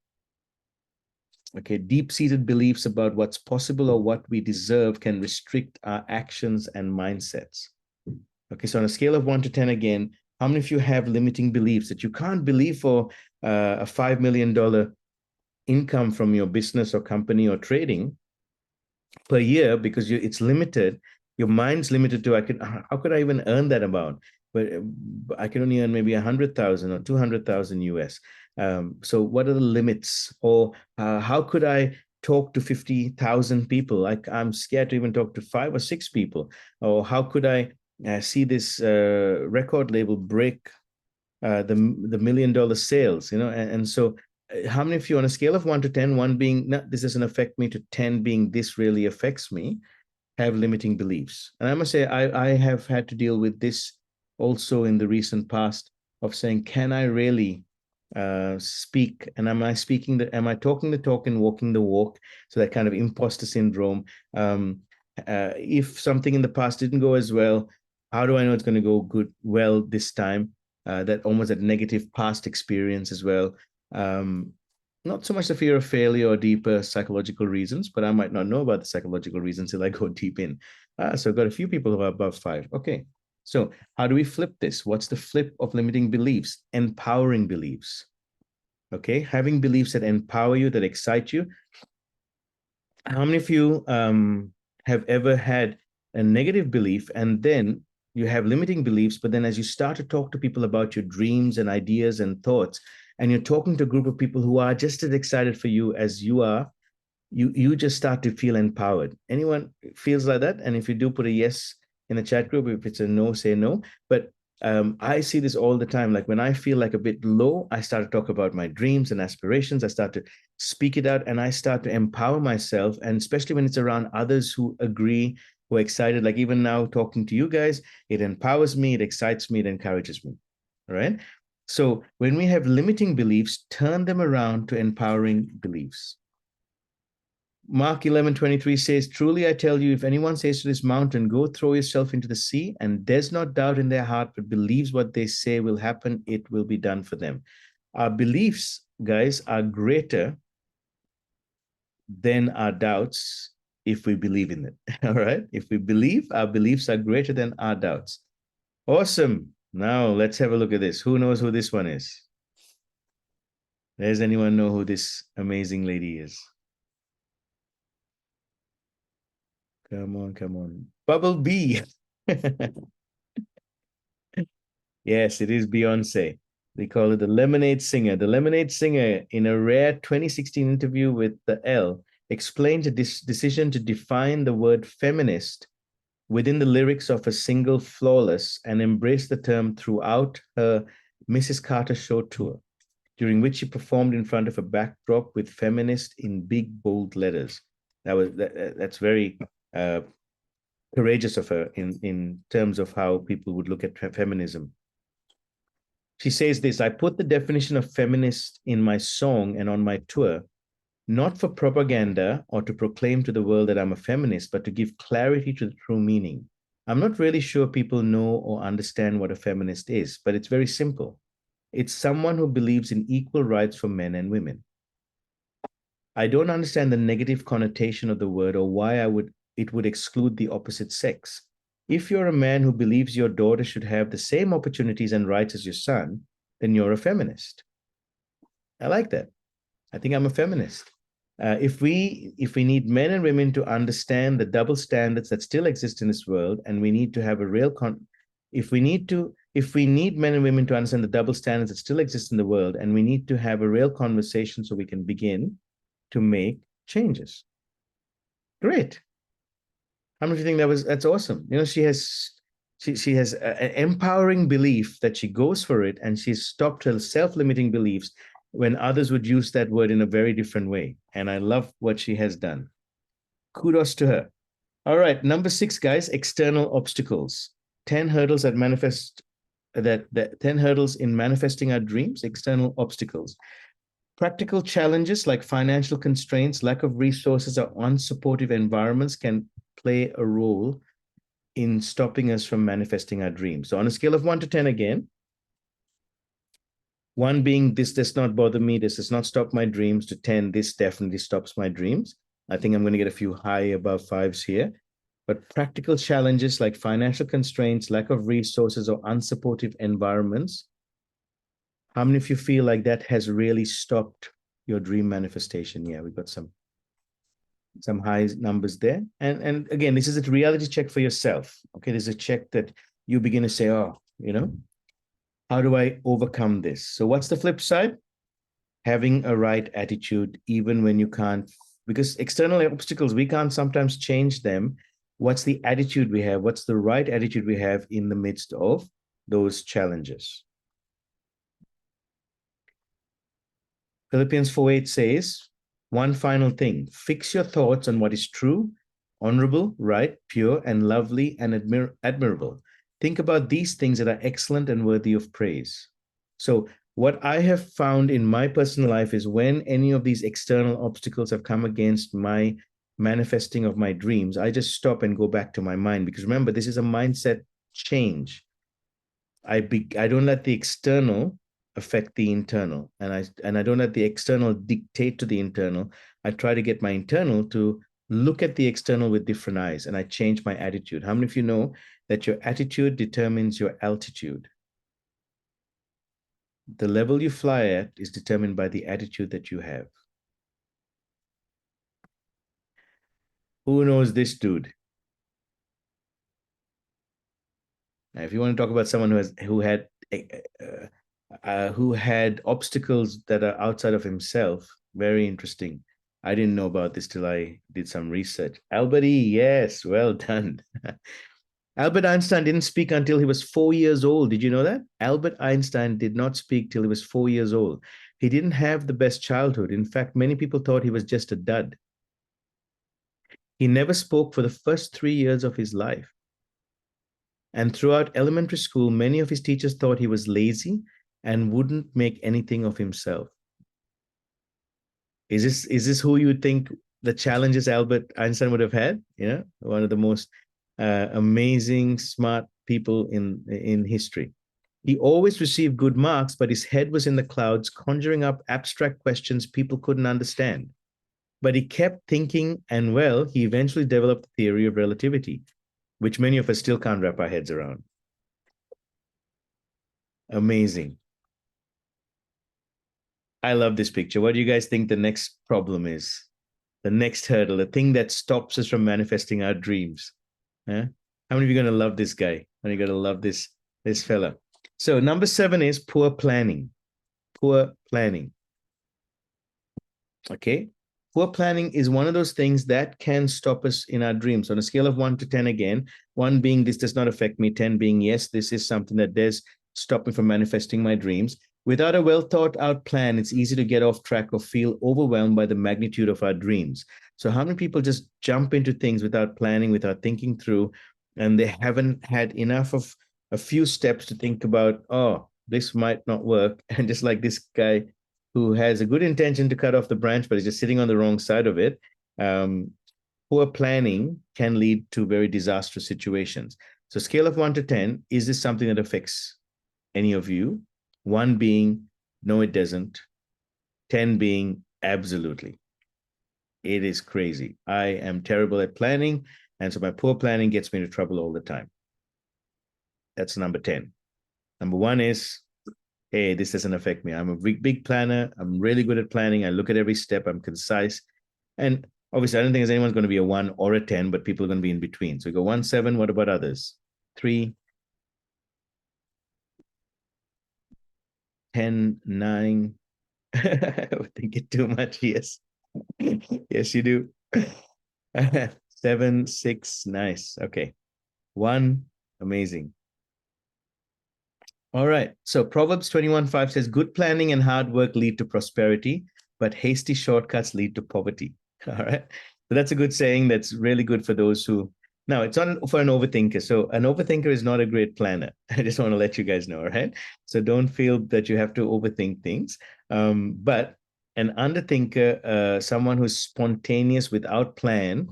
Okay, deep-seated beliefs about what's possible or what we deserve can restrict our actions and mindsets. Okay, so on a scale of 1 to 10 again, how many of you have limiting beliefs that you can't believe for a $5 million income from your business or company or trading per year because it's limited? Your mind's limited to, how could I even earn that amount? But I can only earn maybe 100,000 or 200,000 US. So what are the limits? Or how could I talk to 50,000 people? I'm scared to even talk to 5 or 6 people. Or how could I see this record label break the $1 million sales? And so how many of you on a scale of 1 to 10, 1 being, no, this doesn't affect me, to 10 being this really affects me, have limiting beliefs? And I must say, I have had to deal with this also in the recent past of saying, can I really speak? And am I talking the talk and walking the walk? So that kind of imposter syndrome. If something in the past didn't go as well, how do I know it's going to go well this time? That almost that negative past experience as well. Not so much the fear of failure or deeper psychological reasons, but I might not know about the psychological reasons till I go deep in. So I've got a few people who are above 5. Okay. So how do we flip this? What's the flip of limiting beliefs? Empowering beliefs. Okay. Having beliefs that empower you, that excite you. How many of you have ever had a negative belief and then you have limiting beliefs, but then as you start to talk to people about your dreams and ideas and thoughts, and you're talking to a group of people who are just as excited for you as you are, you just start to feel empowered. Anyone feels like that? And if you do, put a yes in the chat group. If it's a no, say no. But I see this all the time. Like when I feel like a bit low, I start to talk about my dreams and aspirations. I start to speak it out, and I start to empower myself. And especially when it's around others who agree, who are excited, like even now talking to you guys, it empowers me, it excites me, it encourages me. All right. So when we have limiting beliefs, turn them around to empowering beliefs. Mark 11:23 says, truly I tell you, if anyone says to this mountain, go throw yourself into the sea, and does not doubt in their heart, but believes what they say will happen, it will be done for them. Our beliefs, guys, are greater than our doubts if we believe in it. All right. If we believe, our beliefs are greater than our doubts. Awesome. Now let's have a look at this. Who knows who this one is? Does anyone know who this amazing lady is? Come on, come on. Bubble B. Yes, it is Beyonce. They call it the Lemonade Singer. The Lemonade Singer, in a rare 2016 interview with the Elle, explained a decision to define the word feminist within the lyrics of a single Flawless, and embrace the term throughout her Mrs. Carter show tour, during which she performed in front of a backdrop with feminist in big, bold letters. That's very courageous of her in terms of how people would look at feminism. She says this, I put the definition of feminist in my song and on my tour, not for propaganda or to proclaim to the world that I'm a feminist, but to give clarity to the true meaning. I'm not really sure people know or understand what a feminist is, but it's very simple. It's someone who believes in equal rights for men and women. I don't understand the negative connotation of the word or why it would exclude the opposite sex. If you're a man who believes your daughter should have the same opportunities and rights as your son, then you're a feminist. I like that. I think I'm a feminist. If we need men and women to understand the double standards that still exist in this world, and we need to have a real if we need men and women to understand the double standards that still exist in the world, and we need to have a real conversation so we can begin to make changes. Great. How many of you think that's awesome? You know, she has an empowering belief that she goes for it, and she's stopped her self-limiting beliefs when others would use that word in a very different way. And I love what she has done. Kudos to her. All right, number 6, guys, external obstacles. 10 hurdles that 10 hurdles in manifesting our dreams, external obstacles. Practical challenges like financial constraints, lack of resources, or unsupportive environments can play a role in stopping us from manifesting our dreams. So on a scale of 1 to 10 again, 1 being this does not bother me, this does not stop my dreams, to 10, this definitely stops my dreams. I think I'm going to get a few high above 5s here. But practical challenges like financial constraints, lack of resources, or unsupportive environments, how many of you feel like that has really stopped your dream manifestation? Yeah, we've got some high numbers there. And again, this is a reality check for yourself. Okay, there's a check that you begin to say, oh, you know, how do I overcome this? So what's the flip side? Having a right attitude, even when you can't, because external obstacles, we can't sometimes change them. What's the attitude we have? What's the right attitude we have in the midst of those challenges? Philippians 4:8 says, one final thing, fix your thoughts on what is true, honorable, right, pure, and lovely, and admirable. Think about these things that are excellent and worthy of praise. So what I have found in my personal life is when any of these external obstacles have come against my manifesting of my dreams, I just stop and go back to my mind. Because remember, this is a mindset change. I don't let the external affect the internal, and I don't let the external dictate to the internal. I try to get my internal to look at the external with different eyes, and I change my attitude. How many of you know that your attitude determines your altitude? The level you fly at is determined by the attitude that you have. Who knows this dude? Now, if you want to talk about someone who had who had obstacles that are outside of himself. Very interesting. I didn't know about this till I did some research. Albert E, yes, well done. Albert Einstein didn't speak until he was 4 years old. Did you know that? Albert Einstein did not speak till he was 4 years old. He didn't have the best childhood. In fact, many people thought he was just a dud. He never spoke for the first 3 years of his life. And throughout elementary school, many of his teachers thought he was lazy and wouldn't make anything of himself. Is this who you think the challenges Albert Einstein would have had? You know, one of the most amazing, smart people in history. He always received good marks, but his head was in the clouds, conjuring up abstract questions people couldn't understand. But he kept thinking, and well, he eventually developed the theory of relativity, which many of us still can't wrap our heads around. Amazing. I love this picture. What do you guys think the next problem is? The next hurdle, the thing that stops us from manifesting our dreams. Huh? How many of you are going to love this guy? How many of you are going to love this fella? So number 7 is poor planning. Poor planning. Okay. Poor planning is one of those things that can stop us in our dreams. On a scale of 1 to 10 again, 1 being this does not affect me, 10 being yes, this is something that does stop me from manifesting my dreams. Without a well thought out plan, it's easy to get off track or feel overwhelmed by the magnitude of our dreams. So how many people just jump into things without planning, without thinking through, and they haven't had enough of a few steps to think about, oh, this might not work. And just like this guy who has a good intention to cut off the branch, but is just sitting on the wrong side of it, poor planning can lead to very disastrous situations. So scale of 1 to 10, is this something that affects any of you? 1 being, no, it doesn't. 10 being, absolutely. It is crazy. I am terrible at planning, and so my poor planning gets me into trouble all the time. That's number 10. Number 1 is, hey, this doesn't affect me. I'm a big planner. I'm really good at planning. I look at every step. I'm concise. And obviously, I don't think there's anyone's going to be a 1 or a 10, but people are going to be in between. So we go 1, 7. What about others? 3, 10, 9. I would think it too much. Yes. Yes, you do. 7, 6. Nice. Okay. 1. Amazing. All right. So Proverbs 21:5 says, good planning and hard work lead to prosperity, but hasty shortcuts lead to poverty. All right. So that's a good saying. That's really good for those who, now it's not for an overthinker. So an overthinker is not a great planner. I just want to let you guys know. All right. So don't feel that you have to overthink things. But an underthinker, someone who's spontaneous without plan.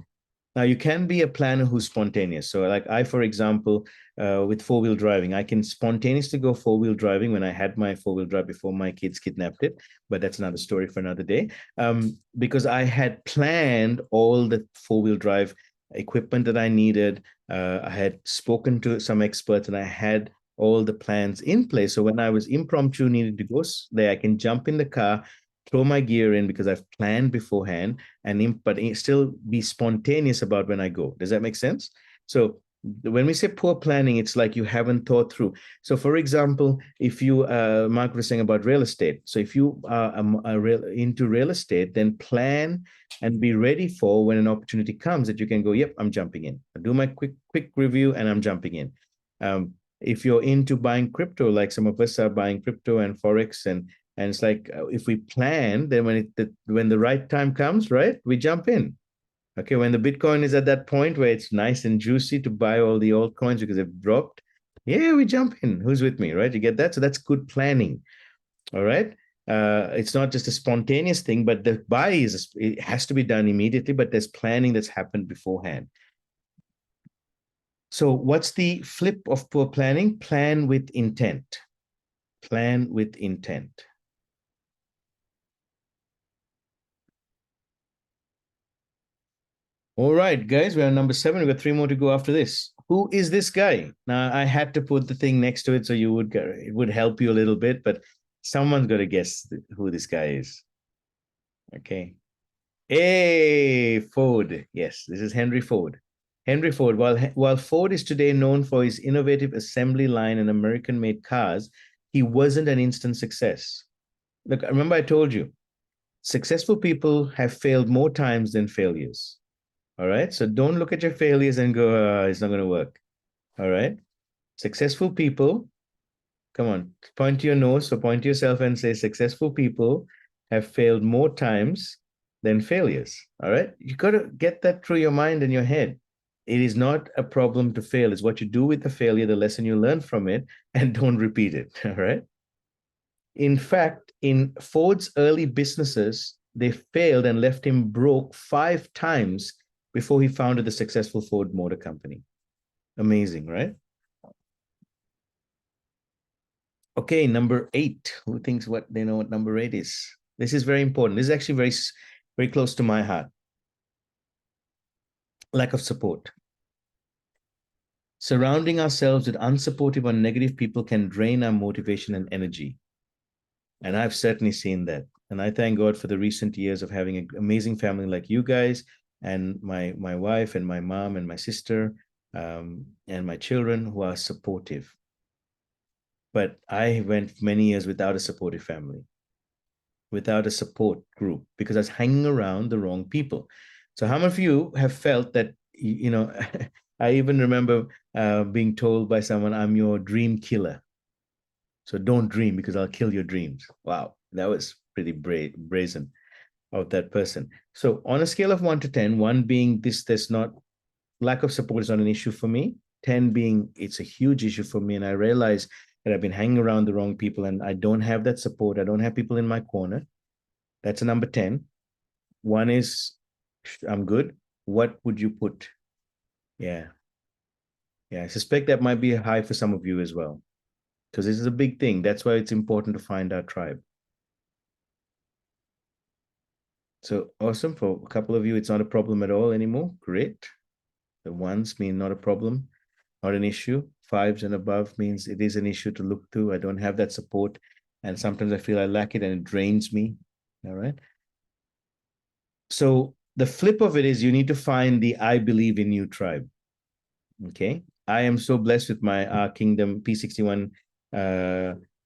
Now you can be a planner who's spontaneous. So like I, for example, with 4-wheel driving, I can spontaneously go 4-wheel driving when I had my 4-wheel drive before my kids kidnapped it. But that's another story for another day. Because I had planned all the 4-wheel drive equipment that I needed. I had spoken to some experts and I had all the plans in place. So when I was impromptu needed to go there, I can jump in the car, throw my gear in because I've planned beforehand, but still be spontaneous about when I go. Does that make sense? So when we say poor planning, it's like you haven't thought through. So for example, if you, Mark was saying about real estate. So if you are into real estate, then plan and be ready for when an opportunity comes that you can go, yep, I'm jumping in. I do my quick review and I'm jumping in. If you're into buying crypto, like some of us are buying crypto and Forex, and it's like, if we plan, then when the right time comes, right, we jump in. Okay, when the Bitcoin is at that point where it's nice and juicy to buy all the altcoins because they've dropped, yeah, we jump in. Who's with me, right? You get that? So that's good planning. All right. It's not just a spontaneous thing, but the buy it has to be done immediately, but there's planning that's happened beforehand. So what's the flip of poor planning? Plan with intent. Plan with intent. All right, guys, we're on number 7. We've got 3 more to go after this. Who is this guy? Now, I had to put the thing next to it so it would help you a little bit, but someone's got to guess who this guy is. Okay. Hey, Ford. Yes, this is Henry Ford. Henry Ford, while Ford is today known for his innovative assembly line and American-made cars, he wasn't an instant success. Look, remember I told you, successful people have failed more times than failures. All right. So don't look at your failures and go, it's not going to work. All right. Successful people, come on, point to your nose or point to yourself and say, successful people have failed more times than failures. All right. You got to get that through your mind and your head. It is not a problem to fail. It's what you do with the failure, the lesson you learn from it, and don't repeat it. All right. In fact, in Ford's early businesses, they failed and left him broke 5 times before he founded the successful Ford Motor Company. Amazing, right? Okay, number 8. Who thinks they know what number 8 is? This is very important. This is actually very, very close to my heart. Lack of support. Surrounding ourselves with unsupportive or negative people can drain our motivation and energy. And I've certainly seen that. And I thank God for the recent years of having an amazing family like you guys, and my wife and my mom and my sister, and my children who are supportive. But I went many years without a supportive family, without a support group, because I was hanging around the wrong people. So how many of you have felt that, you know, I even remember being told by someone, I'm your dream killer. So don't dream because I'll kill your dreams. Wow, that was pretty brazen of that person. So on a scale of 1 to 10, 1 being there's not, lack of support is not an issue for me. 10 being it's a huge issue for me. And I realize that I've been hanging around the wrong people and I don't have that support. I don't have people in my corner. That's a number 10. 1 is I'm good. What would you put? Yeah. I suspect that might be high for some of you as well, because this is a big thing. That's why it's important to find our tribe. So awesome. For a couple of you, it's not a problem at all anymore. Great. The 1s mean not a problem, not an issue. 5s and above means it is an issue to look to. I don't have that support. And sometimes I feel I lack it and it drains me. All right. So the flip of it is you need to find the I believe in you tribe. Okay. I am so blessed with our Kingdom P61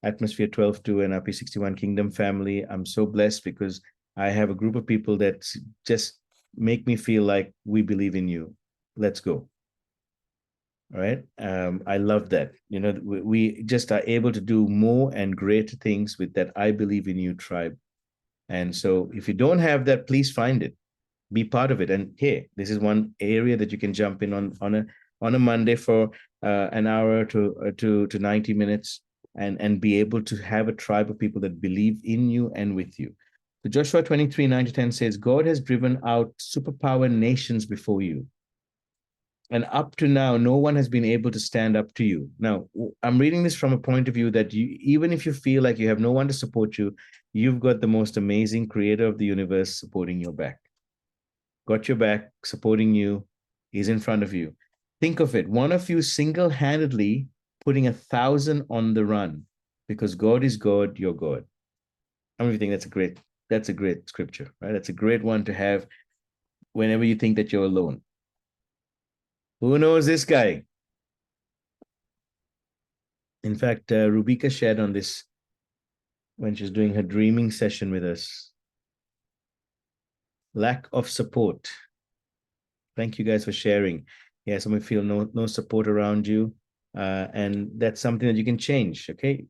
Atmosphere 12-2 and our P61 Kingdom family. I'm so blessed because I have a group of people that just make me feel like we believe in you. Let's go. All right. I love that. You know, we just are able to do more and greater things with that I believe in you tribe. And so if you don't have that, please find it. Be part of it. And hey, this is one area that you can jump in on a Monday for an hour to 90 minutes and be able to have a tribe of people that believe in you and with you. So Joshua 23, 9-10 says, God has driven out superpower nations before you. And up to now, no one has been able to stand up to you. Now, I'm reading this from a point of view that even if you feel like you have no one to support you, you've got the most amazing creator of the universe supporting your back. Got your back, supporting you, is in front of you. Think of it, one of you single-handedly putting 1,000 on the run, because God is God, you're God. How many of you think that's a great scripture, right? That's a great one to have whenever you think that you're alone. Who knows this guy? In fact, Rubika shared on this when she's doing her dreaming session with us. Lack of support. Thank you guys for sharing. Yeah, some of you feel no support around you. And that's something that you can change, okay?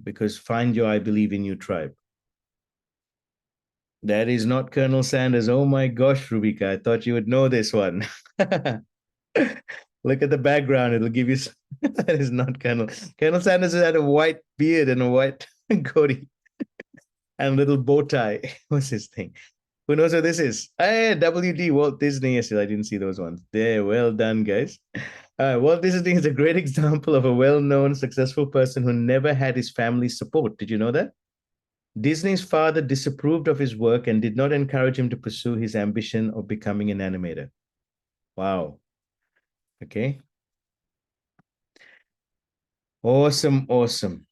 Because find your I believe in you tribe. That is not Colonel Sanders. Oh my gosh, Rubika, I thought you would know this one. Look at the background. It'll give you... That is not Colonel. Colonel Sanders had a white beard and a white goatee and a little bow tie. What's his thing? Who knows what this is? Hey, WD, Walt Disney. Yes, I didn't see those ones. There, well done, guys. Walt Disney is a great example of a well-known, successful person who never had his family's support. Did you know that? Disney's father disapproved of his work and did not encourage him to pursue his ambition of becoming an animator. Wow. Okay. Awesome, awesome.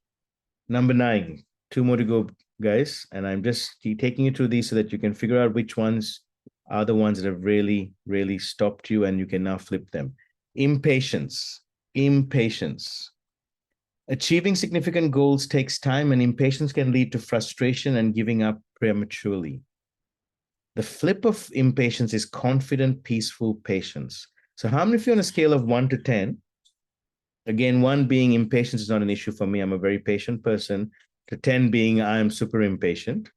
Number 9. 2 more to go, guys. And I'm just taking you through these so that you can figure out which ones are the ones that have really, really stopped you and you can now flip them. Impatience. Impatience. Achieving significant goals takes time, and impatience can lead to frustration and giving up prematurely. The flip of impatience is confident, peaceful patience. So how many of you on a scale of 1 to 10, again, 1 being impatience is not an issue for me, I'm a very patient person, to 10 being I'm super impatient,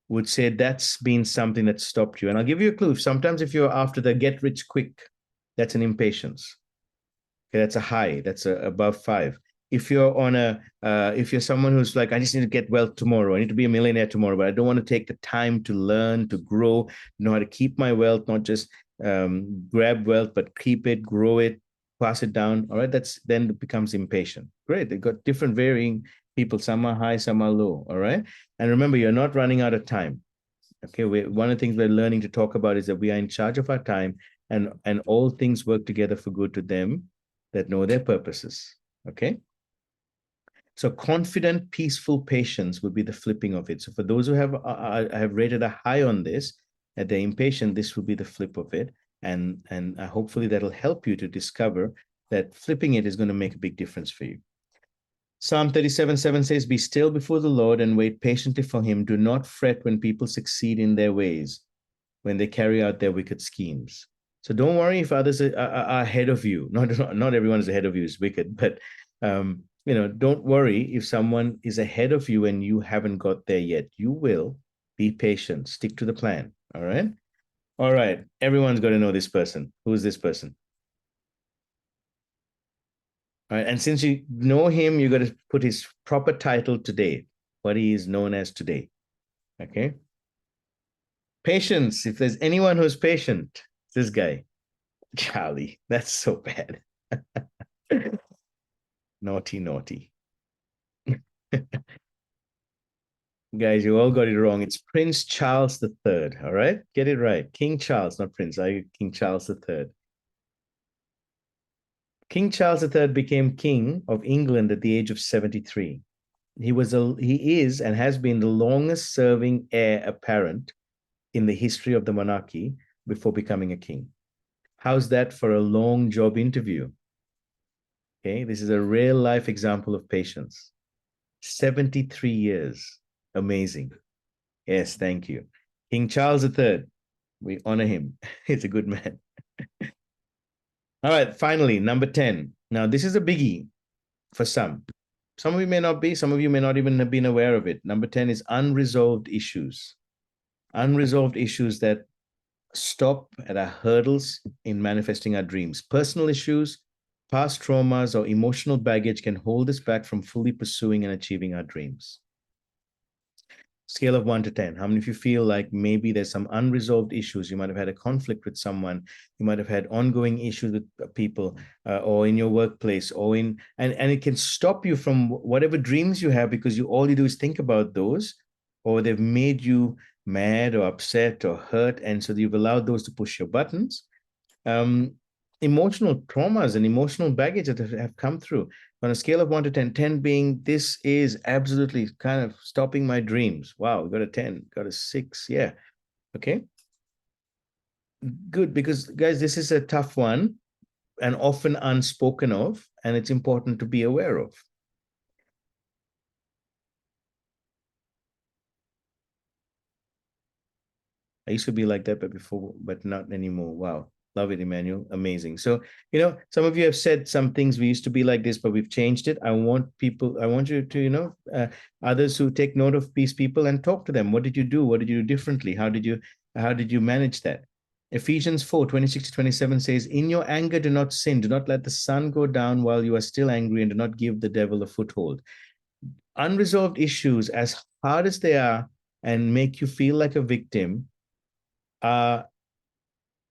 would say that's been something that stopped you? And I'll give you a clue. Sometimes if you're after the get rich quick, that's an impatience. Okay, that's a high, that's above 5. If you're on if you're someone who's like, I just need to get wealth tomorrow, I need to be a millionaire tomorrow, but I don't want to take the time to learn, to grow, know how to keep my wealth, not just grab wealth, but keep it, grow it, pass it down. All right, that's then it becomes impatient. Great, they've got different varying people. Some are high, some are low. All right, and remember, you're not running out of time. Okay, one of the things we're learning to talk about is that we are in charge of our time, and all things work together for good to them that know their purposes. Okay. So confident, peaceful patience would be the flipping of it. So for those who have rated a high on this, that they're impatient, this would be the flip of it. And hopefully that'll help you to discover that flipping it is going to make a big difference for you. Psalm 37:7 says, be still before the Lord and wait patiently for him. Do not fret when people succeed in their ways, when they carry out their wicked schemes. So don't worry if others are ahead of you. Not everyone is ahead of you is wicked, but don't worry if someone is ahead of you and you haven't got there yet. You will. Be patient. Stick to the plan. All right. All right. Everyone's got to know this person. Who is this person? All right. And since you know him, you got to put his proper title today, what he is known as today. Okay. Patience. If there's anyone who's patient, this guy, Charlie. That's so bad. Naughty, naughty. Guys, you all got it wrong. It's Prince Charles III. All right, get it right. King Charles, not Prince. King Charles III. King Charles III became king of England at the age of 73. He is and has been the longest serving heir apparent in the history of the monarchy before becoming a king. How's that for a long job interview? Okay, this is a real life example of patience. 73 years. Amazing. Yes, thank you. King Charles III. We honor him. He's a good man. All right, finally, number 10. Now, this is a biggie for some. Some of you may not be, some of you may not even have been aware of it. Number 10 is unresolved issues. Unresolved issues that stop at our hurdles in manifesting our dreams. Personal issues, past traumas, or emotional baggage can hold us back from fully pursuing and achieving our dreams. Scale of 1 to 10. How many of you feel like maybe there's some unresolved issues? You might have had a conflict with someone. You might have had ongoing issues with people or in your workplace or and it can stop you from whatever dreams you have because all you do is think about those, or they've made you mad or upset or hurt. And so you've allowed those to push your buttons. Emotional traumas and emotional baggage that have come through. On a scale of 1 to 10, 10 being this is absolutely kind of stopping my dreams. Wow, got a 10, got a 6. Yeah. Okay. Good, because guys, this is a tough one and often unspoken of, and it's important to be aware of. I used to be like that, but not anymore. Wow. Love it, Emmanuel. Amazing. So, some of you have said some things. We used to be like this, but we've changed it. I want you to, others who take note of these people and talk to them. What did you do? What did you do differently? How did you manage that? Ephesians 4:26-27 says, in your anger, do not sin. Do not let the sun go down while you are still angry, and do not give the devil a foothold. Unresolved issues, as hard as they are and make you feel like a victim,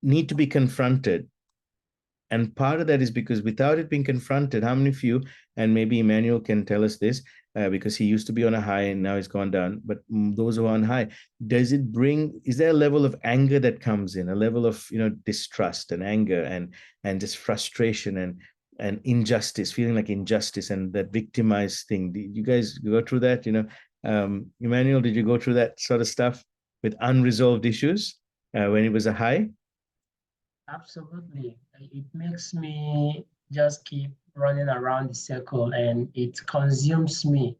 need to be confronted. And part of that is because without it being confronted, how many of you, and maybe Emmanuel can tell us this, because he used to be on a high and now he's gone down, but those who are on high, is there a level of anger that comes in, a level of, distrust and anger and just frustration and injustice, feeling like injustice and that victimized thing? Did you guys go through that? Emmanuel, did you go through that sort of stuff with unresolved issues when it was a high? Absolutely. It makes me just keep running around the circle and it consumes me.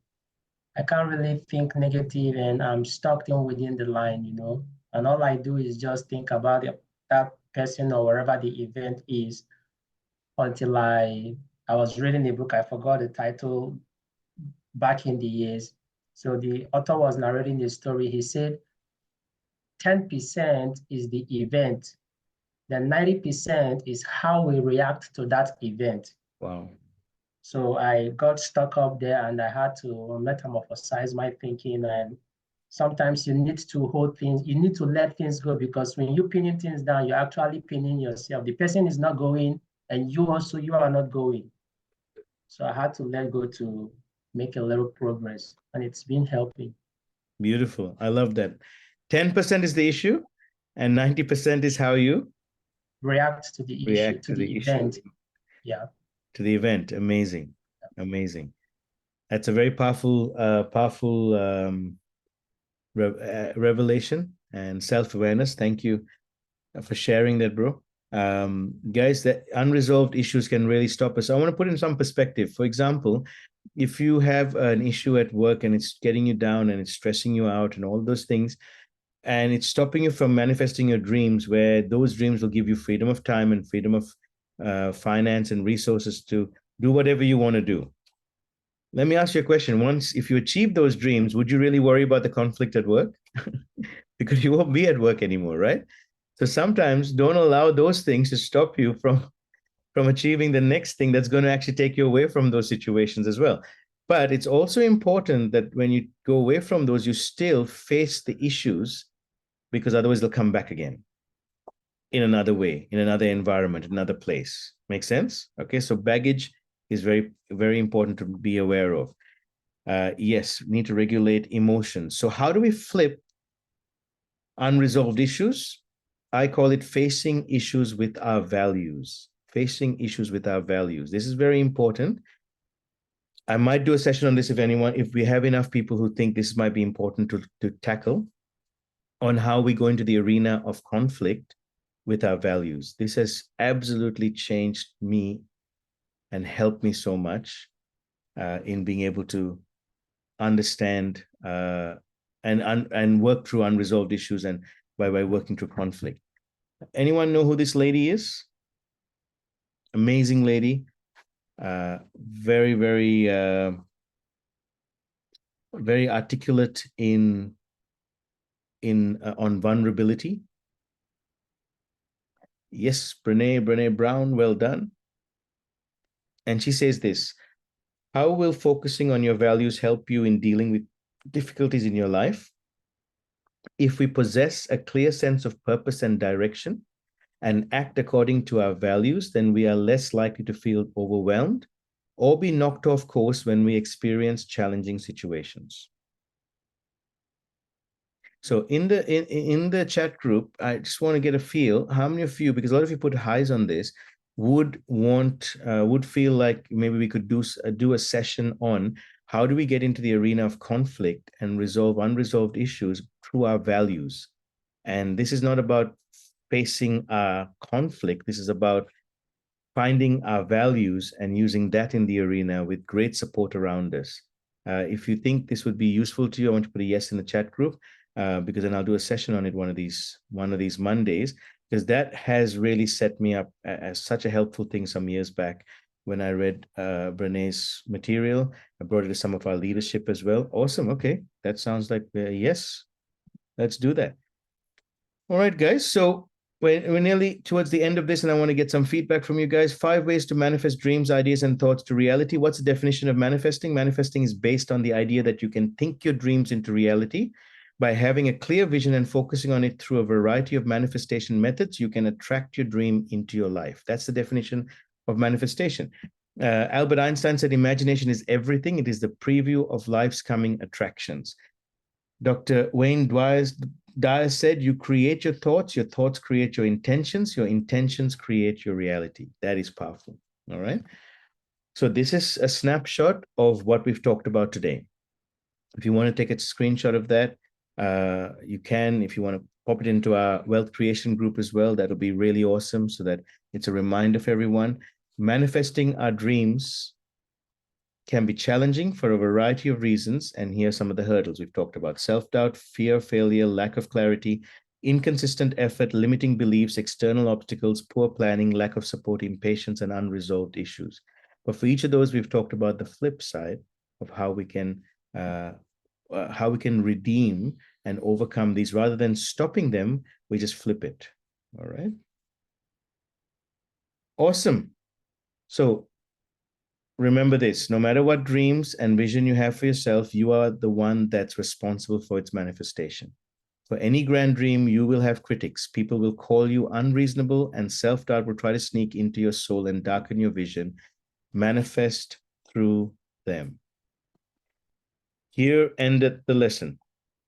I can't really think negative and I'm stuck in within the line, you know, and all I do is just think about that person or wherever the event is until I was reading a book, I forgot the title back in the years. So the author was narrating the story. He said 10% is the event, then 90% is how we react to that event. Wow. So I got stuck up there and I had to metamorphosize my thinking. And sometimes you need to hold things, you need to let things go, because when you're pinning things down, you're actually pinning yourself. The person is not going and you are not going. So I had to let go to make a little progress, and it's been helping. Beautiful. I love that. 10% is the issue and 90% is how you React to the issue, to the event. Yeah. To the event. Amazing. Amazing. That's a very powerful, revelation and self-awareness. Thank you for sharing that, bro. Guys, that unresolved issues can really stop us. I want to put in some perspective. For example, if you have an issue at work and it's getting you down and it's stressing you out and all those things, and it's stopping you from manifesting your dreams, where those dreams will give you freedom of time and freedom of finance and resources to do whatever you want to do. Let me ask you a question. Once, if you achieve those dreams, would you really worry about the conflict at work? Because you won't be at work anymore, right? So sometimes don't allow those things to stop you from achieving the next thing that's going to actually take you away from those situations as well. But it's also important that when you go away from those, you still face the issues, because otherwise they'll come back again in another way, in another environment, another place. Make sense? Okay, so baggage is very, very important to be aware of. Yes, we need to regulate emotions. So how do we flip unresolved issues? I call it facing issues with our values. Facing issues with our values. This is very important. I might do a session on this if we have enough people who think this might be important to tackle, on how we go into the arena of conflict with our values. This has absolutely changed me and helped me so much in being able to understand and work through unresolved issues, and by working through conflict. Anyone know who this lady is? Amazing lady. Very, very, very articulate on vulnerability. Yes, Brene Brown, well done. And she says this: how will focusing on your values help you in dealing with difficulties in your life? If we possess a clear sense of purpose and direction and act according to our values, then we are less likely to feel overwhelmed or be knocked off course when we experience challenging situations. So in the chat group, I just want to get a feel, how many of you, because a lot of you put highs on this, would feel like maybe we could do a session on how do we get into the arena of conflict and resolve unresolved issues through our values. And this is not about facing our conflict. This is about finding our values and using that in the arena with great support around us. If you think this would be useful to you, I want to put a yes in the chat group, because then I'll do a session on it one of these Mondays, because that has really set me up as such a helpful thing some years back when I read Brené's material. I brought it to some of our leadership as well. Awesome. Okay, that sounds like yes. Let's do that. All right, guys. So we're nearly towards the end of this, and I want to get some feedback from you guys. 5 ways to manifest dreams, ideas, and thoughts to reality. What's the definition of manifesting? Manifesting is based on the idea that you can think your dreams into reality. By having a clear vision and focusing on it through a variety of manifestation methods, you can attract your dream into your life. That's the definition of manifestation. Albert Einstein said, imagination is everything. It is the preview of life's coming attractions. Dr. Wayne Dyer said, you create your thoughts create your intentions create your reality. That is powerful. All right. So this is a snapshot of what we've talked about today. If you want to take a screenshot of that, you can. If you want to pop it into our wealth creation group as well, that'll be really awesome, so that it's a reminder for everyone. Manifesting our dreams can be challenging for a variety of reasons. And here are some of the hurdles we've talked about: self-doubt, fear, failure, lack of clarity, inconsistent effort, limiting beliefs, external obstacles, poor planning, lack of support, impatience, and unresolved issues. But for each of those, we've talked about the flip side of how we can redeem and overcome these. Rather than stopping them, we just flip it. All right. Awesome. So remember this: no matter what dreams and vision you have for yourself, you are the one that's responsible for its manifestation. For any grand dream, you will have critics. People will call you unreasonable, and self-doubt will try to sneak into your soul and darken your vision. Manifest through them. Here ended the lesson.